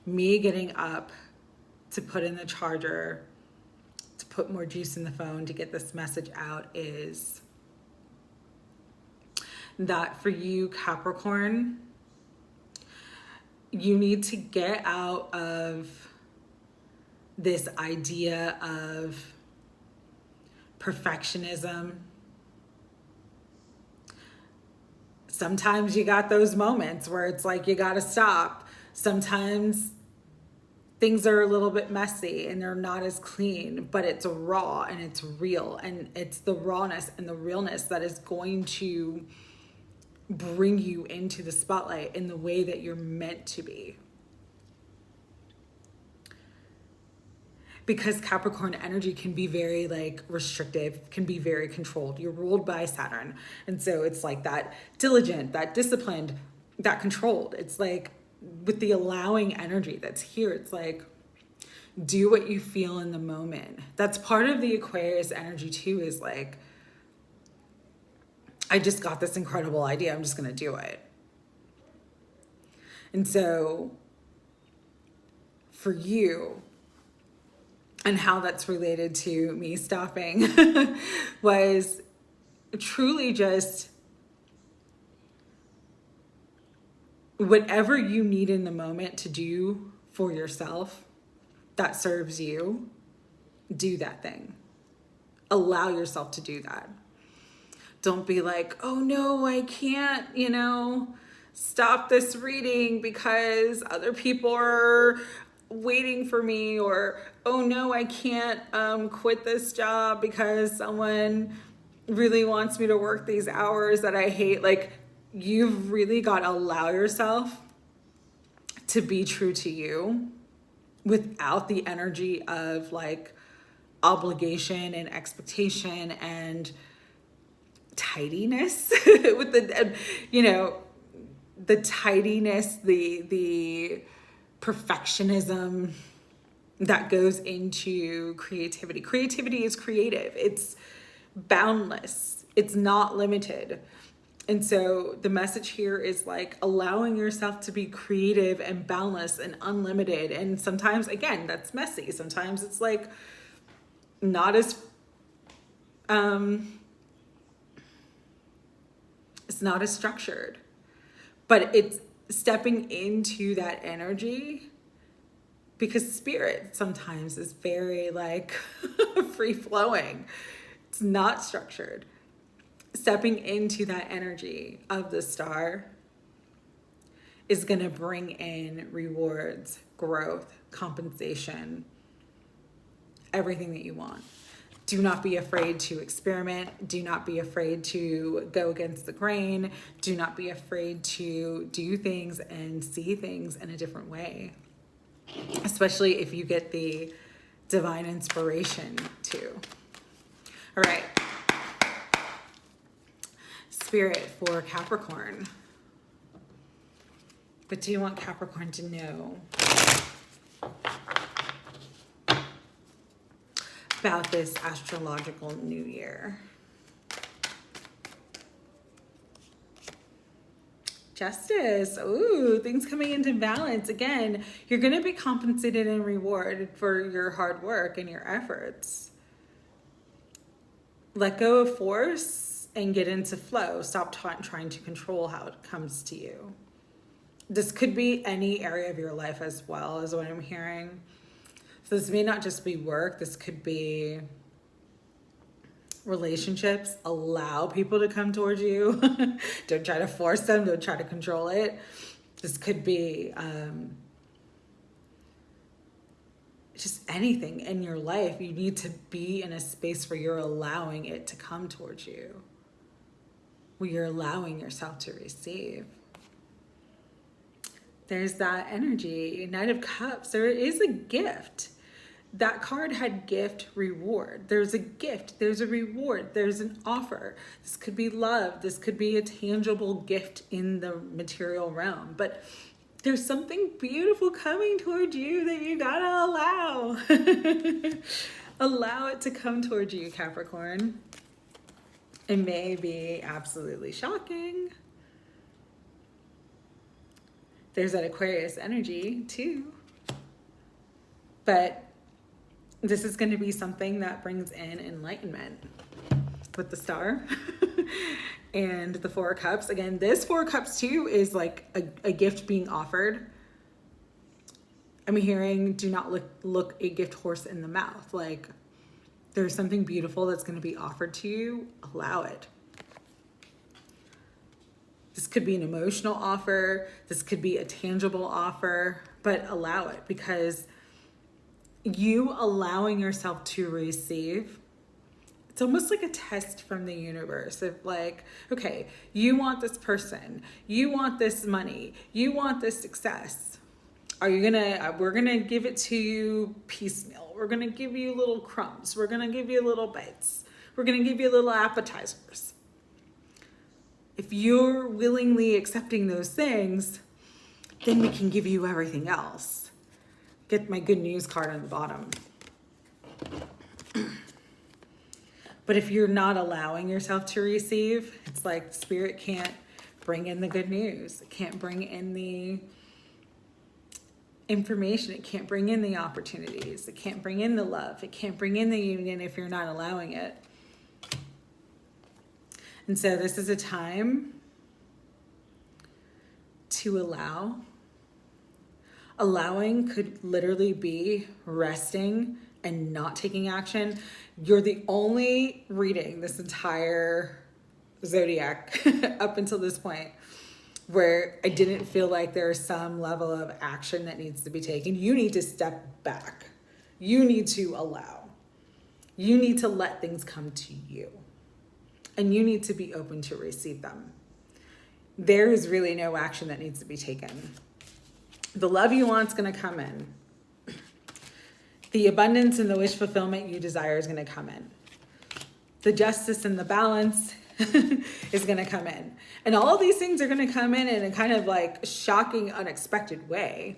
me getting up to put in the charger, to put more juice in the phone, to get this message out, is that for you, Capricorn, you need to get out of this idea of perfectionism. Sometimes you got those moments where it's like you got to stop. Sometimes things are a little bit messy and they're not as clean, but it's raw and it's real. And it's the rawness and the realness that is going to bring you into the spotlight in the way that you're meant to be. Because Capricorn energy can be very like restrictive, can be very controlled. You're ruled by Saturn. And so it's like that diligent, that disciplined, that controlled. It's like with the allowing energy that's here, it's like, do what you feel in the moment. That's part of the Aquarius energy too, is like, I just got this incredible idea. I'm just going to do it. And so for you, and how that's related to me stopping was truly just whatever you need in the moment to do for yourself that serves you, do that thing. Allow yourself to do that. Don't be like, oh no, I can't, stop this reading because other people are waiting for me, or oh no, I can't quit this job because someone really wants me to work these hours that I hate. Like, you've really got to allow yourself to be true to you without the energy of like obligation and expectation and tidiness with the the tidiness, the perfectionism that goes into creativity. Creativity is creative. It's boundless. It's not limited. And so the message here is like allowing yourself to be creative and boundless and unlimited. And sometimes, again, that's messy. Sometimes it's like not as, it's not as structured, but it's stepping into that energy, because spirit sometimes is very like free flowing. It's not structured. Stepping into that energy of the star is going to bring in rewards, growth, compensation, everything that you want. Do not be afraid to experiment. Do not be afraid to go against the grain. Do not be afraid to do things and see things in a different way, especially if you get the divine inspiration too. All right. Spirit for Capricorn. But do you want Capricorn to know about this astrological new year? Justice. Ooh, things coming into balance. Again, you're going to be compensated and rewarded for your hard work and your efforts. Let go of force and get into flow. Stop trying to control how it comes to you. This could be any area of your life as well, is what I'm hearing. So this may not just be work. This could be relationships. Allow people to come towards you. Don't try to force them. Don't try to control it. This could be just anything in your life. You need to be in a space where you're allowing it to come towards you, where you're allowing yourself to receive. There's that energy. Knight of Cups. There is a gift. That card had gift, reward. There's a gift. There's a reward. There's an offer. This could be love. This could be a tangible gift in the material realm. But There's something beautiful coming towards you that you gotta allow. Allow it to come towards you, Capricorn. It may be absolutely shocking. There's that Aquarius energy too. But this is going to be something that brings in enlightenment with the star and the Four of Cups. Again, this Four of Cups too is like a gift being offered. I'm hearing do not look a gift horse in the mouth. Like there's something beautiful that's going to be offered to you. Allow it. This could be an emotional offer. This could be a tangible offer, but allow it, because you allowing yourself to receive, it's almost like a test from the universe of like, okay, you want this person, you want this money, you want this success. We're gonna give it to you piecemeal. We're gonna give you little crumbs. We're gonna give you little bites. We're gonna give you little appetizers. If you're willingly accepting those things, then we can give you everything else. Get my good news card on the bottom. But if you're not allowing yourself to receive, it's like Spirit can't bring in the good news. It can't bring in the information. It can't bring in the opportunities. It can't bring in the love. It can't bring in the union if you're not allowing it. And so this is a time to allow. Allowing could literally be resting and not taking action. You're the only reading this entire zodiac up until this point where I didn't feel like there's some level of action that needs to be taken. You need to step back. You need to allow. You need to let things come to you. And you need to be open to receive them. There is really no action that needs to be taken. The love you want is going to come in. The abundance and the wish fulfillment you desire is going to come in. The justice and the balance is going to come in. And all of these things are going to come in a kind of like shocking, unexpected way.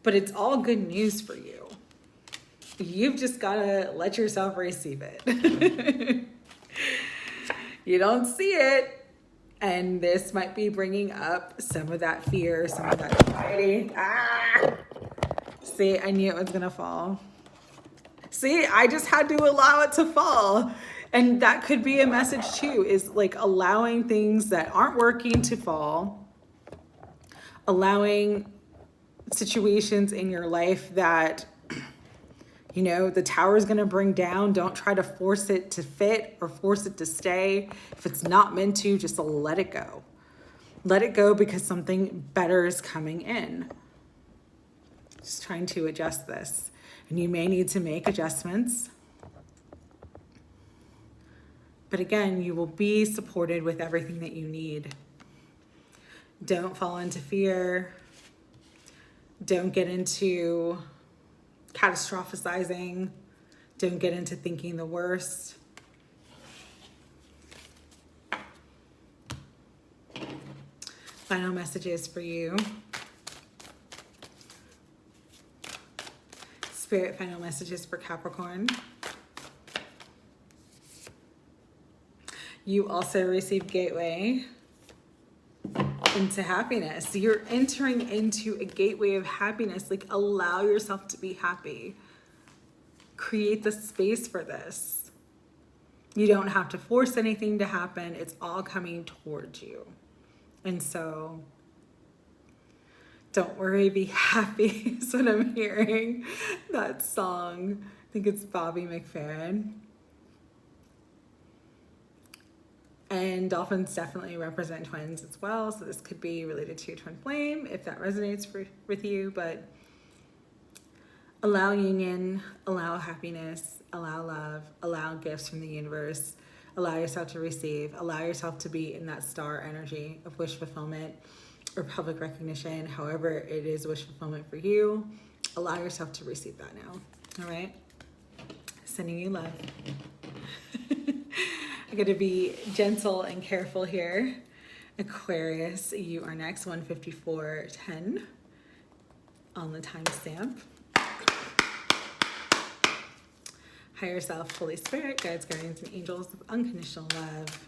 But it's all good news for you. You've just got to let yourself receive it. You don't see it. And this might be bringing up some of that fear, some of that anxiety. See, I knew it was going to fall. See, I just had to allow it to fall. And that could be a message too, is like allowing things that aren't working to fall. Allowing situations in your life that, you know, the tower is going to bring down. Don't try to force it to fit or force it to stay. If it's not meant to, just let it go. Let it go because something better is coming in. Just trying to adjust this. And you may need to make adjustments. But again, you will be supported with everything that you need. Don't fall into fear. Don't get into catastrophizing. Don't get into thinking the worst. Final messages for you. Spirit, final messages for Capricorn. You also receive gateway into happiness. You're entering into a gateway of happiness. Like, allow yourself to be happy. Create the space for this. You don't have to force anything to happen. It's all coming towards you. And so, don't worry, be happy is what I'm hearing. That song, I think it's Bobby McFerrin. And dolphins definitely represent twins as well. So this could be related to your twin flame if that resonates with you. But allow union, allow happiness, allow love, allow gifts from the universe. Allow yourself to receive. Allow yourself to be in that star energy of wish fulfillment or public recognition. However it is wish fulfillment for you. Allow yourself to receive that now. All right? Sending you love. I got to be gentle and careful here. Aquarius, you are next, 1:54:10 on the timestamp. Higher self, Holy Spirit, guides, guardians, and angels of unconditional love.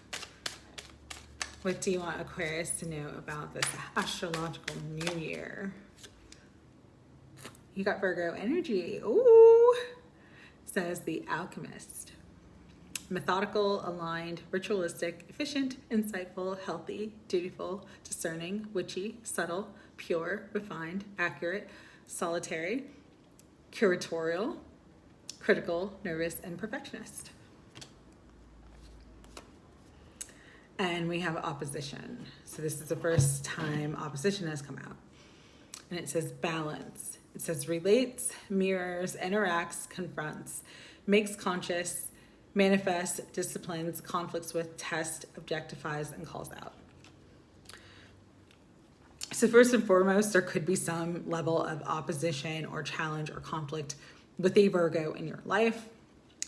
What do you want Aquarius to know about this astrological new year? You got Virgo energy. Ooh, says the Alchemist. Methodical, aligned, ritualistic, efficient, insightful, healthy, dutiful, discerning, witchy, subtle, pure, refined, accurate, solitary, curatorial, critical, nervous, and perfectionist. And we have opposition. So this is the first time opposition has come out. And it says balance. It says relates, mirrors, interacts, confronts, makes conscious, manifests, disciplines, conflicts with, tests, objectifies, and calls out. So first and foremost, there could be some level of opposition or challenge or conflict with a Virgo in your life.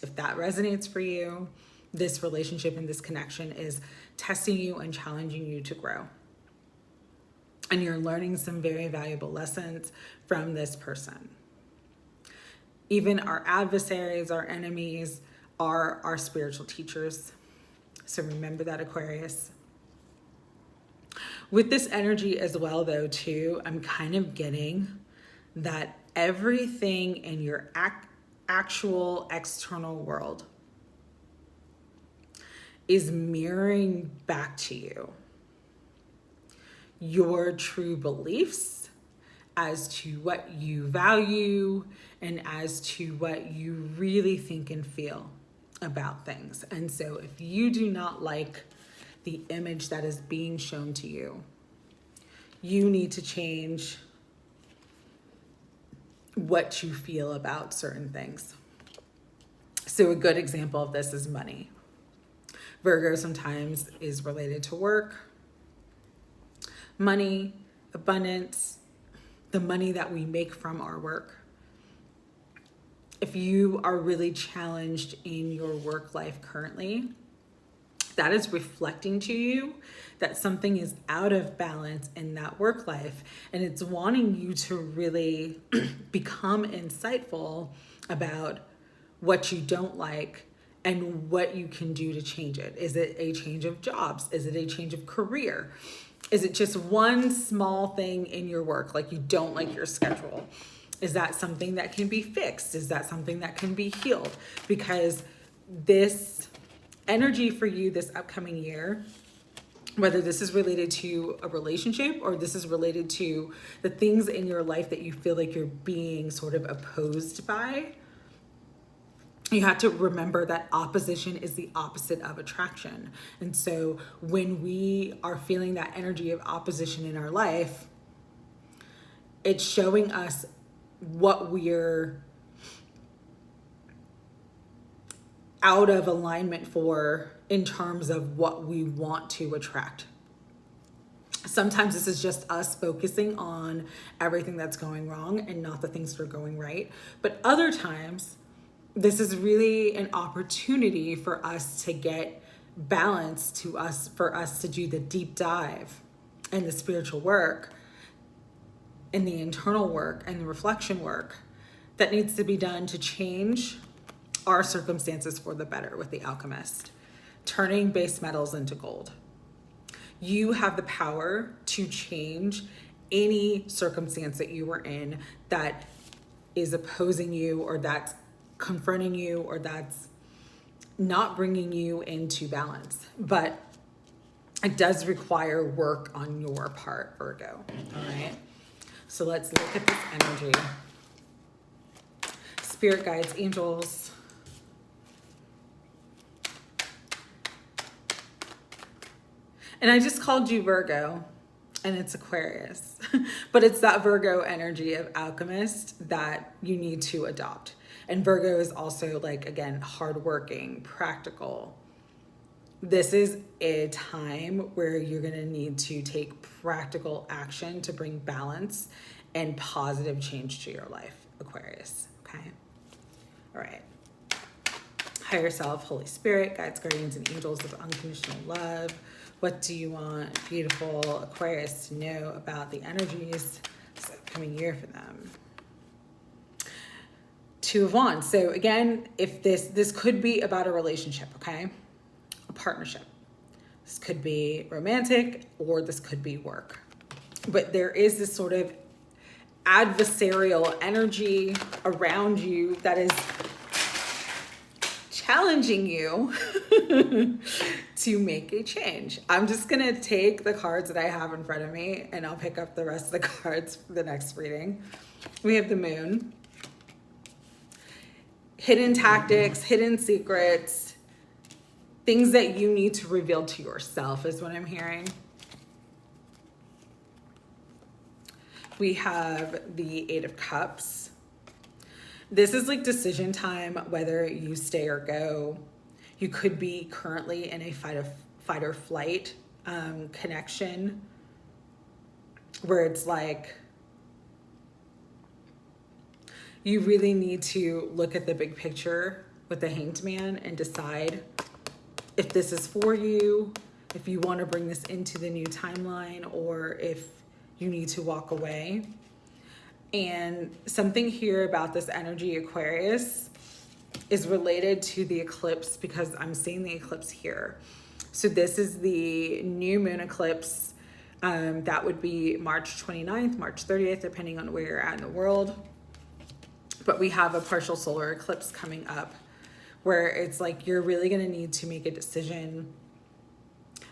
If that resonates for you, this relationship and this connection is testing you and challenging you to grow. And you're learning some very valuable lessons from this person. Even our adversaries, our enemies, are our spiritual teachers. So remember that, Aquarius. With this energy as well, though, too, I'm kind of getting that everything in your actual external world is mirroring back to you your true beliefs as to what you value and as to what you really think and feel about things. And so if you do not like the image that is being shown to you, you need to change what you feel about certain things. So a good example of this is money. Virgo sometimes is related to work, money, abundance, the money that we make from our work. If you are really challenged in your work life currently, that is reflecting to you that something is out of balance in that work life, and it's wanting you to really become insightful about what you don't like and what you can do to change it. Is it a change of jobs? Is it a change of career? Is it just one small thing in your work, like you don't like your schedule? Is that something that can be fixed? Is that something that can be healed? Because this energy for you this upcoming year, whether this is related to a relationship or this is related to the things in your life that you feel like you're being sort of opposed by, you have to remember that opposition is the opposite of attraction. And so when we are feeling that energy of opposition in our life, it's showing us what we're out of alignment for in terms of what we want to attract. Sometimes this is just us focusing on everything that's going wrong and not the things that are going right. But other times, this is really an opportunity for us to get balance for us to do the deep dive and the spiritual work and the internal work and the reflection work that needs to be done to change our circumstances for the better with the Alchemist, turning base metals into gold. You have the power to change any circumstance that you are in that is opposing you or that's confronting you or that's not bringing you into balance. But it does require work on your part, Virgo. All right. So let's look at this energy. Spirit guides, angels. And I just called you Virgo, and it's Aquarius. But it's that Virgo energy of Alchemist that you need to adopt. And Virgo is also, like, again, hardworking, practical. This is a time where you're going to need to take practical action to bring balance and positive change to your life, Aquarius. Okay. All right. higher self, Holy Spirit, guides, guardians, and angels of unconditional love. What do you want, beautiful Aquarius, to know about the energies this upcoming year for them? Two of Wands. So again, if this could be about a relationship, okay? A partnership. This could be romantic or this could be work. But there is this sort of adversarial energy around you that is challenging you to make a change. I'm just going to take the cards that I have in front of me and I'll pick up the rest of the cards for the next reading. We have the Moon. Hidden tactics, hidden secrets, things that you need to reveal to yourself is what I'm hearing. We have the Eight of Cups. This is like decision time, whether you stay or go. You could be currently in a fight or flight connection where it's like you really need to look at the big picture with the Hanged Man and decide if this is for you, if you want to bring this into the new timeline, or if you need to walk away. And something here about this energy, Aquarius, is related to the eclipse, because I'm seeing the eclipse here. So this is the new moon eclipse. That would be March 29th, March 30th, depending on where you're at in the world. But we have a partial solar eclipse coming up where it's like you're really going to need to make a decision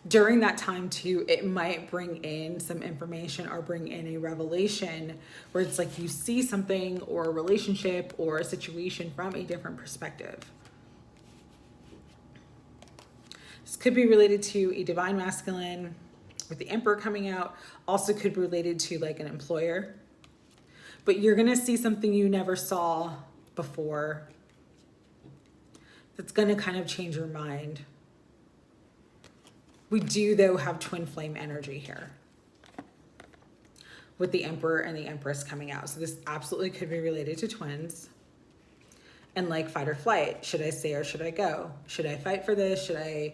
during that time too. It might bring in some information or bring in a revelation where it's like you see something or a relationship or a situation from a different perspective. This could be related to a divine masculine with the Emperor coming out. Also could be related to like an employer. But you're going to see something you never saw before that's going to kind of change your mind. We do, though, have twin flame energy here with the Emperor and the Empress coming out. So this absolutely could be related to twins. And like fight or flight. Should I stay or should I go? Should I fight for this? Should I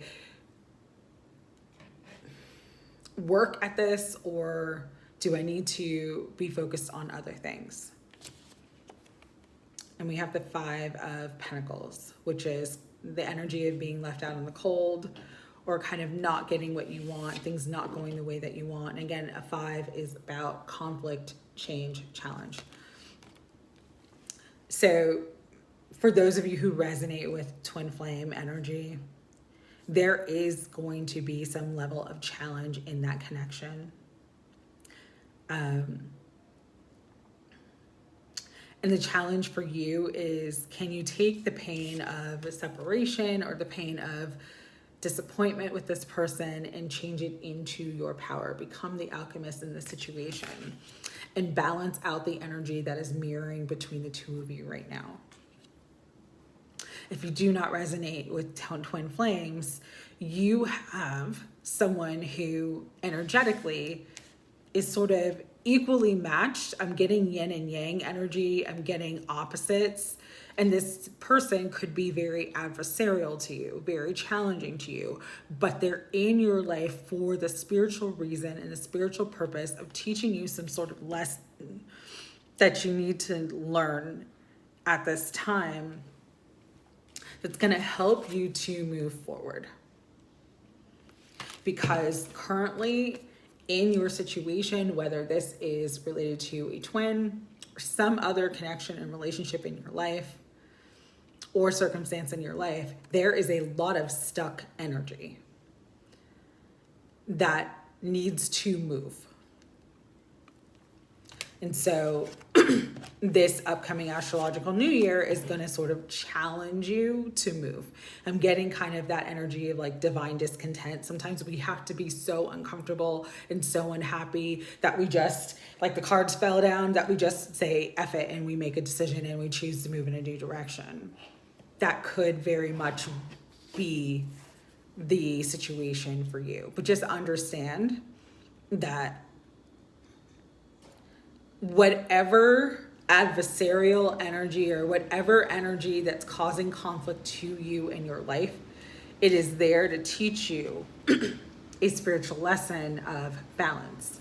work at this, or do I need to be focused on other things? And we have the Five of Pentacles, which is the energy of being left out in the cold or kind of not getting what you want, things not going the way that you want. And again, a 5 is about conflict, change, challenge. So for those of you who resonate with twin flame energy, there is going to be some level of challenge in that connection. And the challenge for you is, can you take the pain of separation or the pain of disappointment with this person and change it into your power? Become the alchemist in this situation and balance out the energy that is mirroring between the two of you right now. If you do not resonate with twin flames, you have someone who energetically is sort of equally matched. I'm getting yin and yang energy. I'm getting opposites. And this person could be very adversarial to you, very challenging to you, but they're in your life for the spiritual reason and the spiritual purpose of teaching you some sort of lesson that you need to learn at this time that's going to help you to move forward. Because currently in your situation, whether this is related to a twin or some other connection and relationship in your life or circumstance in your life, there is a lot of stuck energy that needs to move. And so this upcoming astrological new year is going to sort of challenge you to move. I'm getting kind of that energy of like divine discontent. Sometimes we have to be so uncomfortable and so unhappy that we just, like the cards fell down, that we just say F it and we make a decision and we choose to move in a new direction. That could very much be the situation for you. But just understand that whatever adversarial energy or whatever energy that's causing conflict to you in your life, it is there to teach you a spiritual lesson of balance.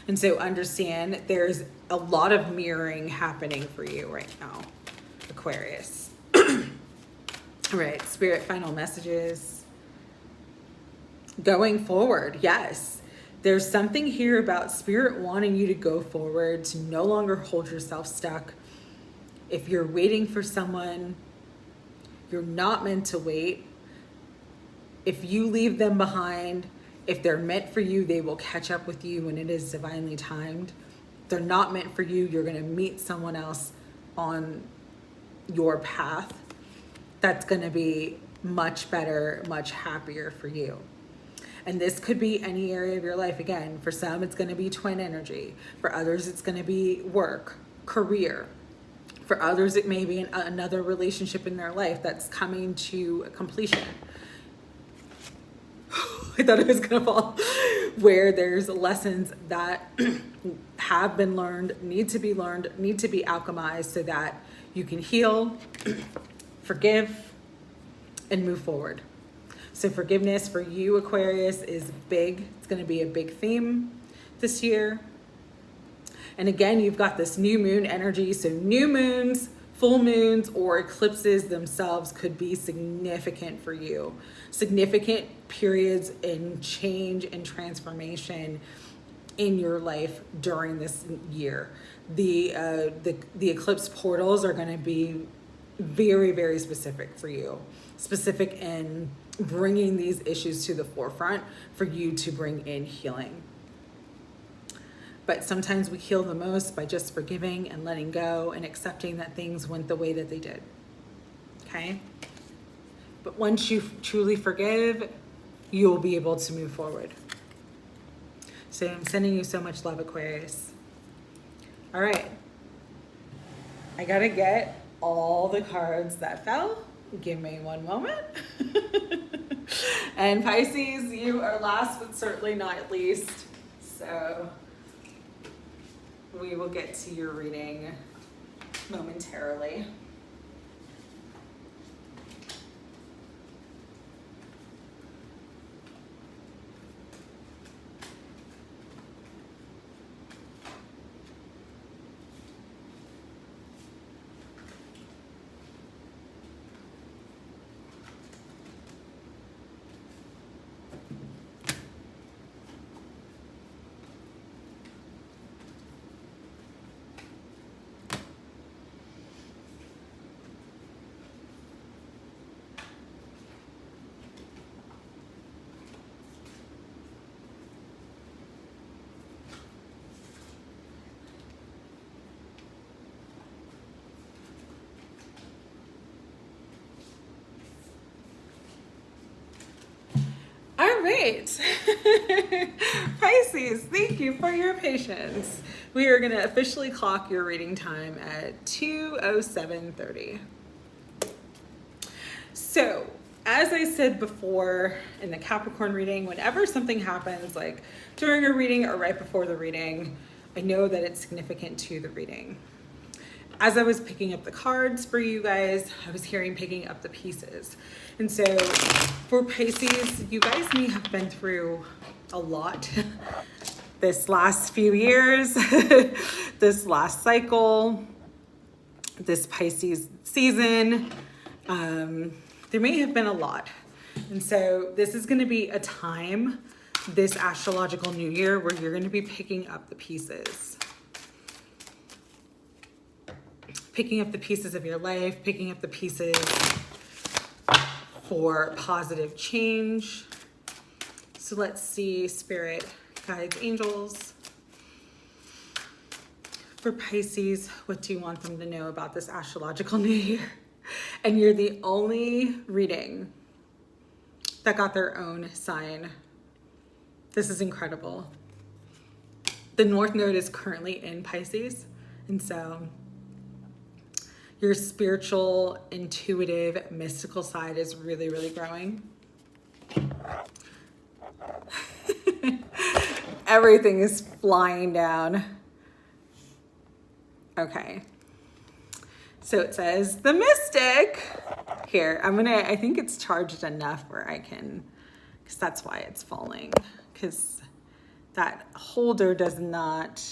And so understand there's a lot of mirroring happening for you right now, Aquarius. All right, Spirit, final messages. Going forward, yes. There's something here about Spirit wanting you to go forward, to no longer hold yourself stuck. If you're waiting for someone, you're not meant to wait. If you leave them behind, if they're meant for you, they will catch up with you when it is divinely timed. If they're not meant for you, you're going to meet someone else on your path that's going to be much better, much happier for you. And this could be any area of your life. Again, for some, it's going to be twin energy. For others, it's going to be work, career. For others, it may be another relationship in their life that's coming to completion. I thought it was going to fall. Where there's lessons that have been learned, need to be alchemized so that you can heal, forgive, and move forward. So forgiveness for you, Aquarius, is big. It's going to be a big theme this year. And again, you've got this new moon energy. So new moons, full moons, or eclipses themselves could be significant for you. Significant periods in change and transformation in your life during this year. The eclipse portals are going to be very, very specific for you. Specific in bringing these issues to the forefront for you to bring in healing. But sometimes we heal the most by just forgiving and letting go and accepting that things went the way that they did. Okay? But once you truly forgive, you'll be able to move forward. So I'm sending you so much love, Aquarius. All right. I gotta get all the cards that fell. Give me one moment. And Pisces, you are last but certainly not least. So we will get to your reading momentarily. All right. Pisces, thank you for your patience. We are going to officially clock your reading time at 2:07:30. So, as I said before in the Capricorn reading, whenever something happens, like during a reading or right before the reading, I know that it's significant to the reading. As I was picking up the cards for you guys, I was hearing picking up the pieces. And so for Pisces, you guys may have been through a lot this last few years, this last cycle, this Pisces season. There may have been a lot. And so this is going to be a time, this astrological new year, where you're going to be picking up the pieces. Picking up the pieces of your life, picking up the pieces for positive change. So let's see, Spirit, guides, angels. For Pisces, what do you want them to know about this astrological new year? And you're the only reading that got their own sign. This is incredible. The North Node is currently in Pisces, and so your spiritual, intuitive, mystical side is really, really growing. Everything is flying down. Okay. So it says the Mystic. Here, I think it's charged enough where I can, because that's why it's falling. Because that holder does not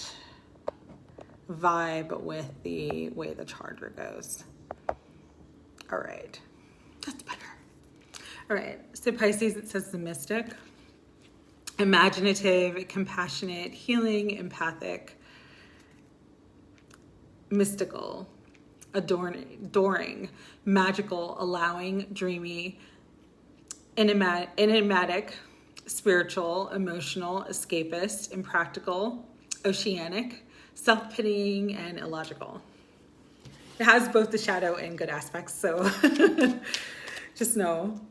vibe with the way the charger goes. All right, that's better. All right, so Pisces, it says the Mystic. Imaginative, compassionate, healing, empathic, mystical, adoring, magical, allowing, dreamy, enigmatic, spiritual, emotional, escapist, impractical, oceanic, self-pitying, and illogical. It has both the shadow and good aspects, so just know.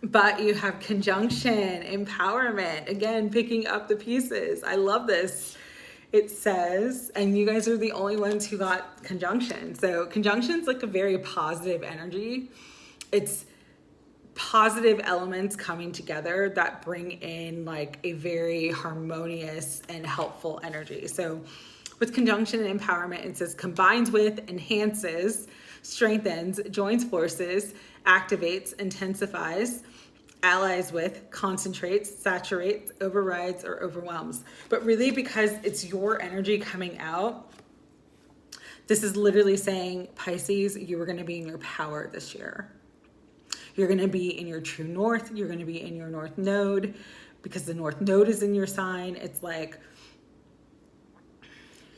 But you have conjunction, empowerment, again, picking up the pieces. I love this. It says, and you guys are the only ones who got conjunction. So conjunction's like a very positive energy. It's positive elements coming together that bring in like a very harmonious and helpful energy. So with conjunction and empowerment, it says combines with, enhances, strengthens, joins forces, activates, intensifies, allies with, concentrates, saturates, overrides, or overwhelms. But really, because it's your energy coming out, this is literally saying, Pisces, you are going to be in your power this year. You're going to be in your true north. You're going to be in your north node, because the north node is in your sign. It's like,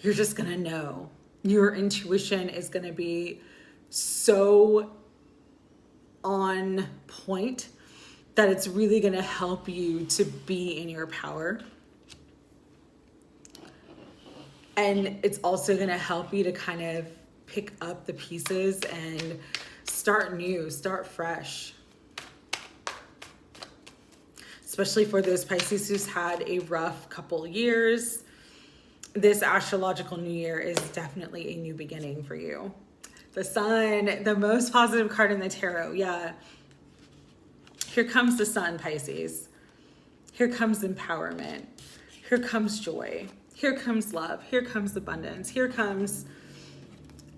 you're just going to know. Your intuition is going to be so on point that it's really going to help you to be in your power. And it's also going to help you to kind of pick up the pieces and start new, start fresh. Especially for those Pisces who's had a rough couple years. This astrological new year is definitely a new beginning for you. The Sun, the most positive card in the tarot. Yeah. Here comes the Sun, Pisces. Here comes empowerment. Here comes joy. Here comes love. Here comes abundance. Here comes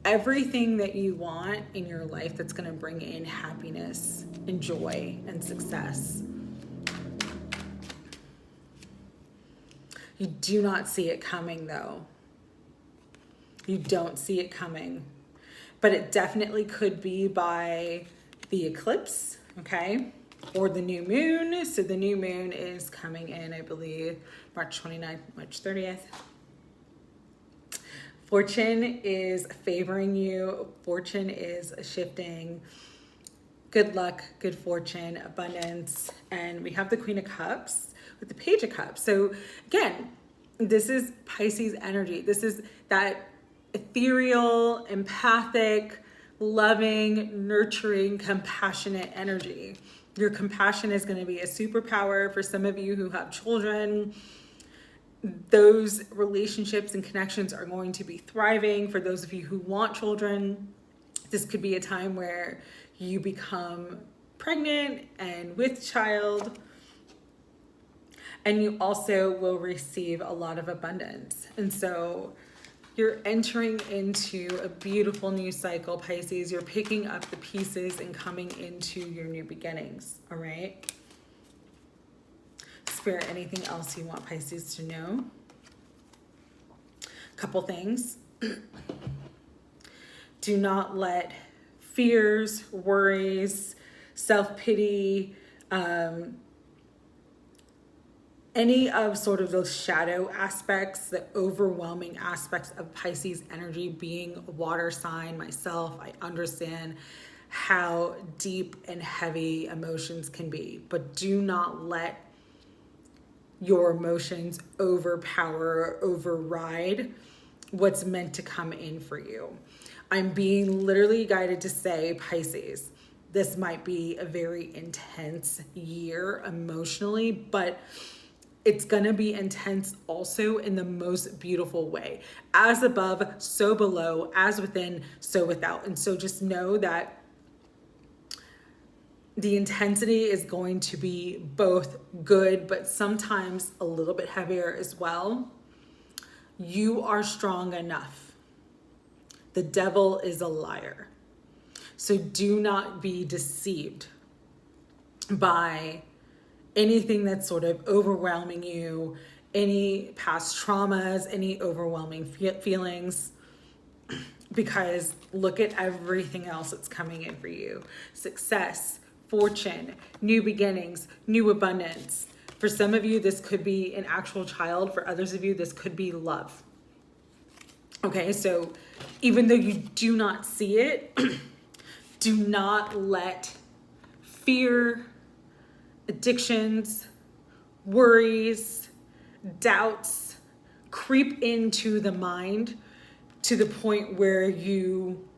everything that you want in your life that's going to bring in happiness and joy and success. You do not see it coming, though. You don't see it coming. But it definitely could be by the eclipse, okay? Or the new moon. So the new moon is coming in, I believe, March 29th, March 30th. Fortune is favoring you. Fortune is shifting. Good luck, good fortune, abundance. And we have the Queen of Cups with the Page of Cups. So again, this is Pisces energy. This is that ethereal, empathic, loving, nurturing, compassionate energy. Your compassion is going to be a superpower for some of you who have children. Those relationships and connections are going to be thriving. For those of you who want children, this could be a time where you become pregnant and with child. And you also will receive a lot of abundance. And so you're entering into a beautiful new cycle, Pisces. You're picking up the pieces and coming into your new beginnings, all right? Spirit, anything else you want Pisces to know? Couple things. Do not let fears, worries, self-pity, any of sort of those shadow aspects, the overwhelming aspects of Pisces energy, being a water sign myself, I understand how deep and heavy emotions can be, but do not let your emotions overpower or override what's meant to come in for you. I'm being literally guided to say, Pisces, this might be a very intense year emotionally, but it's going to be intense also in the most beautiful way. As above, so below, as within, so without. And so just know that the intensity is going to be both good, but sometimes a little bit heavier as well. You are strong enough. The devil is a liar. So do not be deceived by anything that's sort of overwhelming you, any past traumas, any overwhelming feelings, because look at everything else that's coming in for you. Success, fortune, new beginnings, new abundance. For some of you, this could be an actual child. For others of you, this could be love. Okay, so even though you do not see it, do not let fear, addictions, worries, doubts creep into the mind to the point where you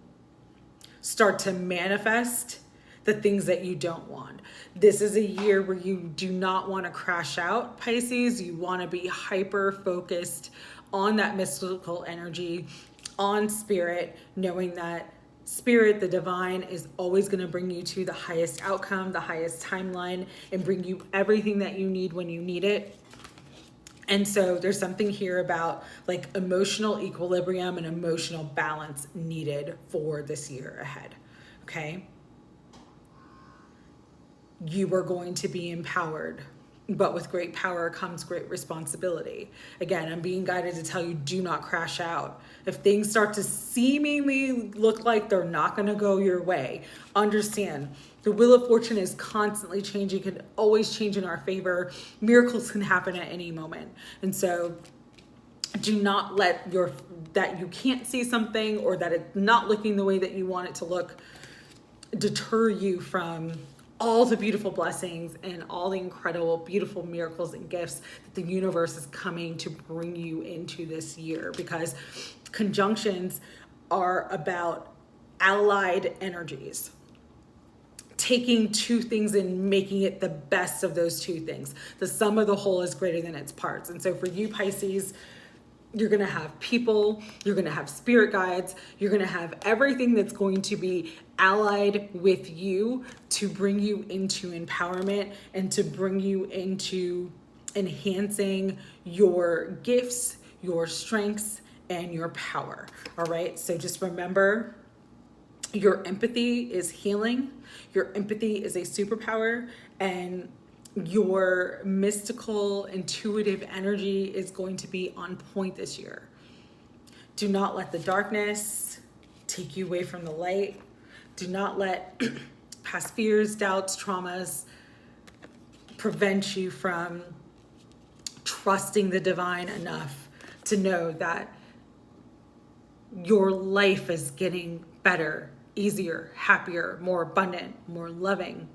start to manifest the things that you don't want. This is a year where you do not want to crash out, Pisces. You want to be hyper focused on that mystical energy, on spirit, knowing that spirit, the divine, is always going to bring you to the highest outcome, the highest timeline, and bring you everything that you need when you need it. And so there's something here about like emotional equilibrium and emotional balance needed for this year ahead. Okay. You are going to be empowered, but with great power comes great responsibility. Again, I'm being guided to tell you, do not crash out. If things start to seemingly look like they're not going to go your way, understand the wheel of fortune is constantly changing, can always change in our favor. Miracles can happen at any moment. And so do not let that you can't see something or that it's not looking the way that you want it to look deter you from all the beautiful blessings and all the incredible, beautiful miracles and gifts that the universe is coming to bring you into this year, because conjunctions are about allied energies, taking two things and making it the best of those two things. The sum of the whole is greater than its parts. And so for you, Pisces, you're going to have people, you're going to have spirit guides, you're going to have everything that's going to be allied with you to bring you into empowerment and to bring you into enhancing your gifts, your strengths, and your power. All right. So just remember, your empathy is healing. Your empathy is a superpower, and your mystical, intuitive energy is going to be on point this year. Do not let the darkness take you away from the light. Do not let past fears, doubts, traumas prevent you from trusting the divine enough to know that your life is getting better, easier, happier, more abundant, more loving.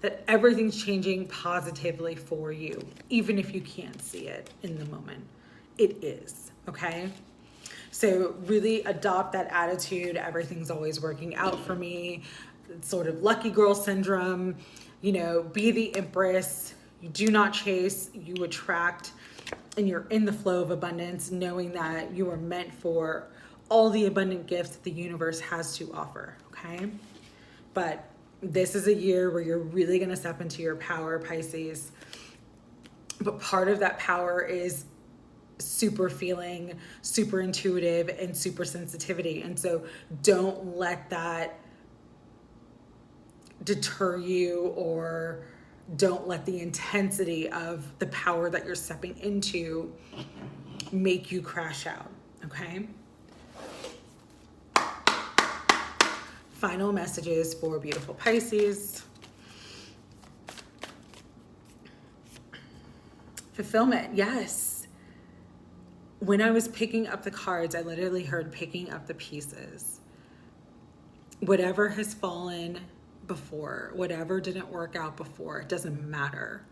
That everything's changing positively for you, even if you can't see it in the moment. It is, okay? So really adopt that attitude. Everything's always working out for me. It's sort of lucky girl syndrome. You know, be the empress. You do not chase, you attract, and you're in the flow of abundance, knowing that you are meant for all the abundant gifts that the universe has to offer, okay? But this is a year where you're really going to step into your power, Pisces. But part of that power is super feeling, super intuitive, and super sensitivity. And so don't let that deter you, or don't let the intensity of the power that you're stepping into make you crash out, okay? Final messages for beautiful Pisces. Fulfillment, yes. When I was picking up the cards, I literally heard picking up the pieces. Whatever has fallen before, whatever didn't work out before, it doesn't matter.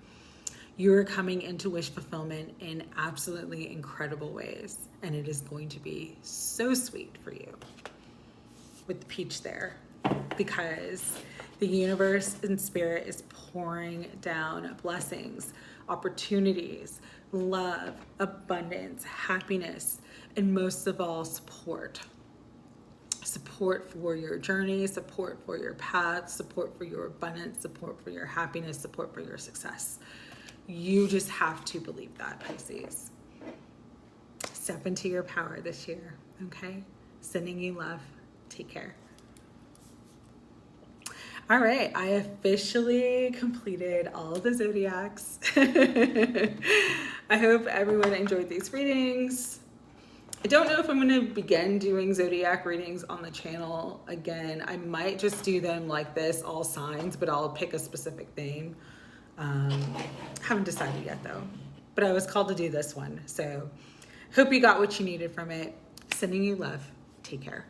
You're coming into wish fulfillment in absolutely incredible ways, and it is going to be so sweet for you. With the peach there, because the universe and spirit is pouring down blessings, opportunities, love, abundance, happiness, and most of all, support. Support for your journey, support for your path, support for your abundance, support for your happiness, support for your success. You just have to believe that, Pisces. Step into your power this year, okay? Sending you love. Take care. All right, I officially completed all of the zodiacs. I hope everyone enjoyed these readings. I don't know if I'm going to begin doing zodiac readings on the channel again. I might just do them like this, all signs, but I'll pick a specific theme. Haven't decided yet though, but I was called to do this one. So hope you got what you needed from it. Sending you love. Take care.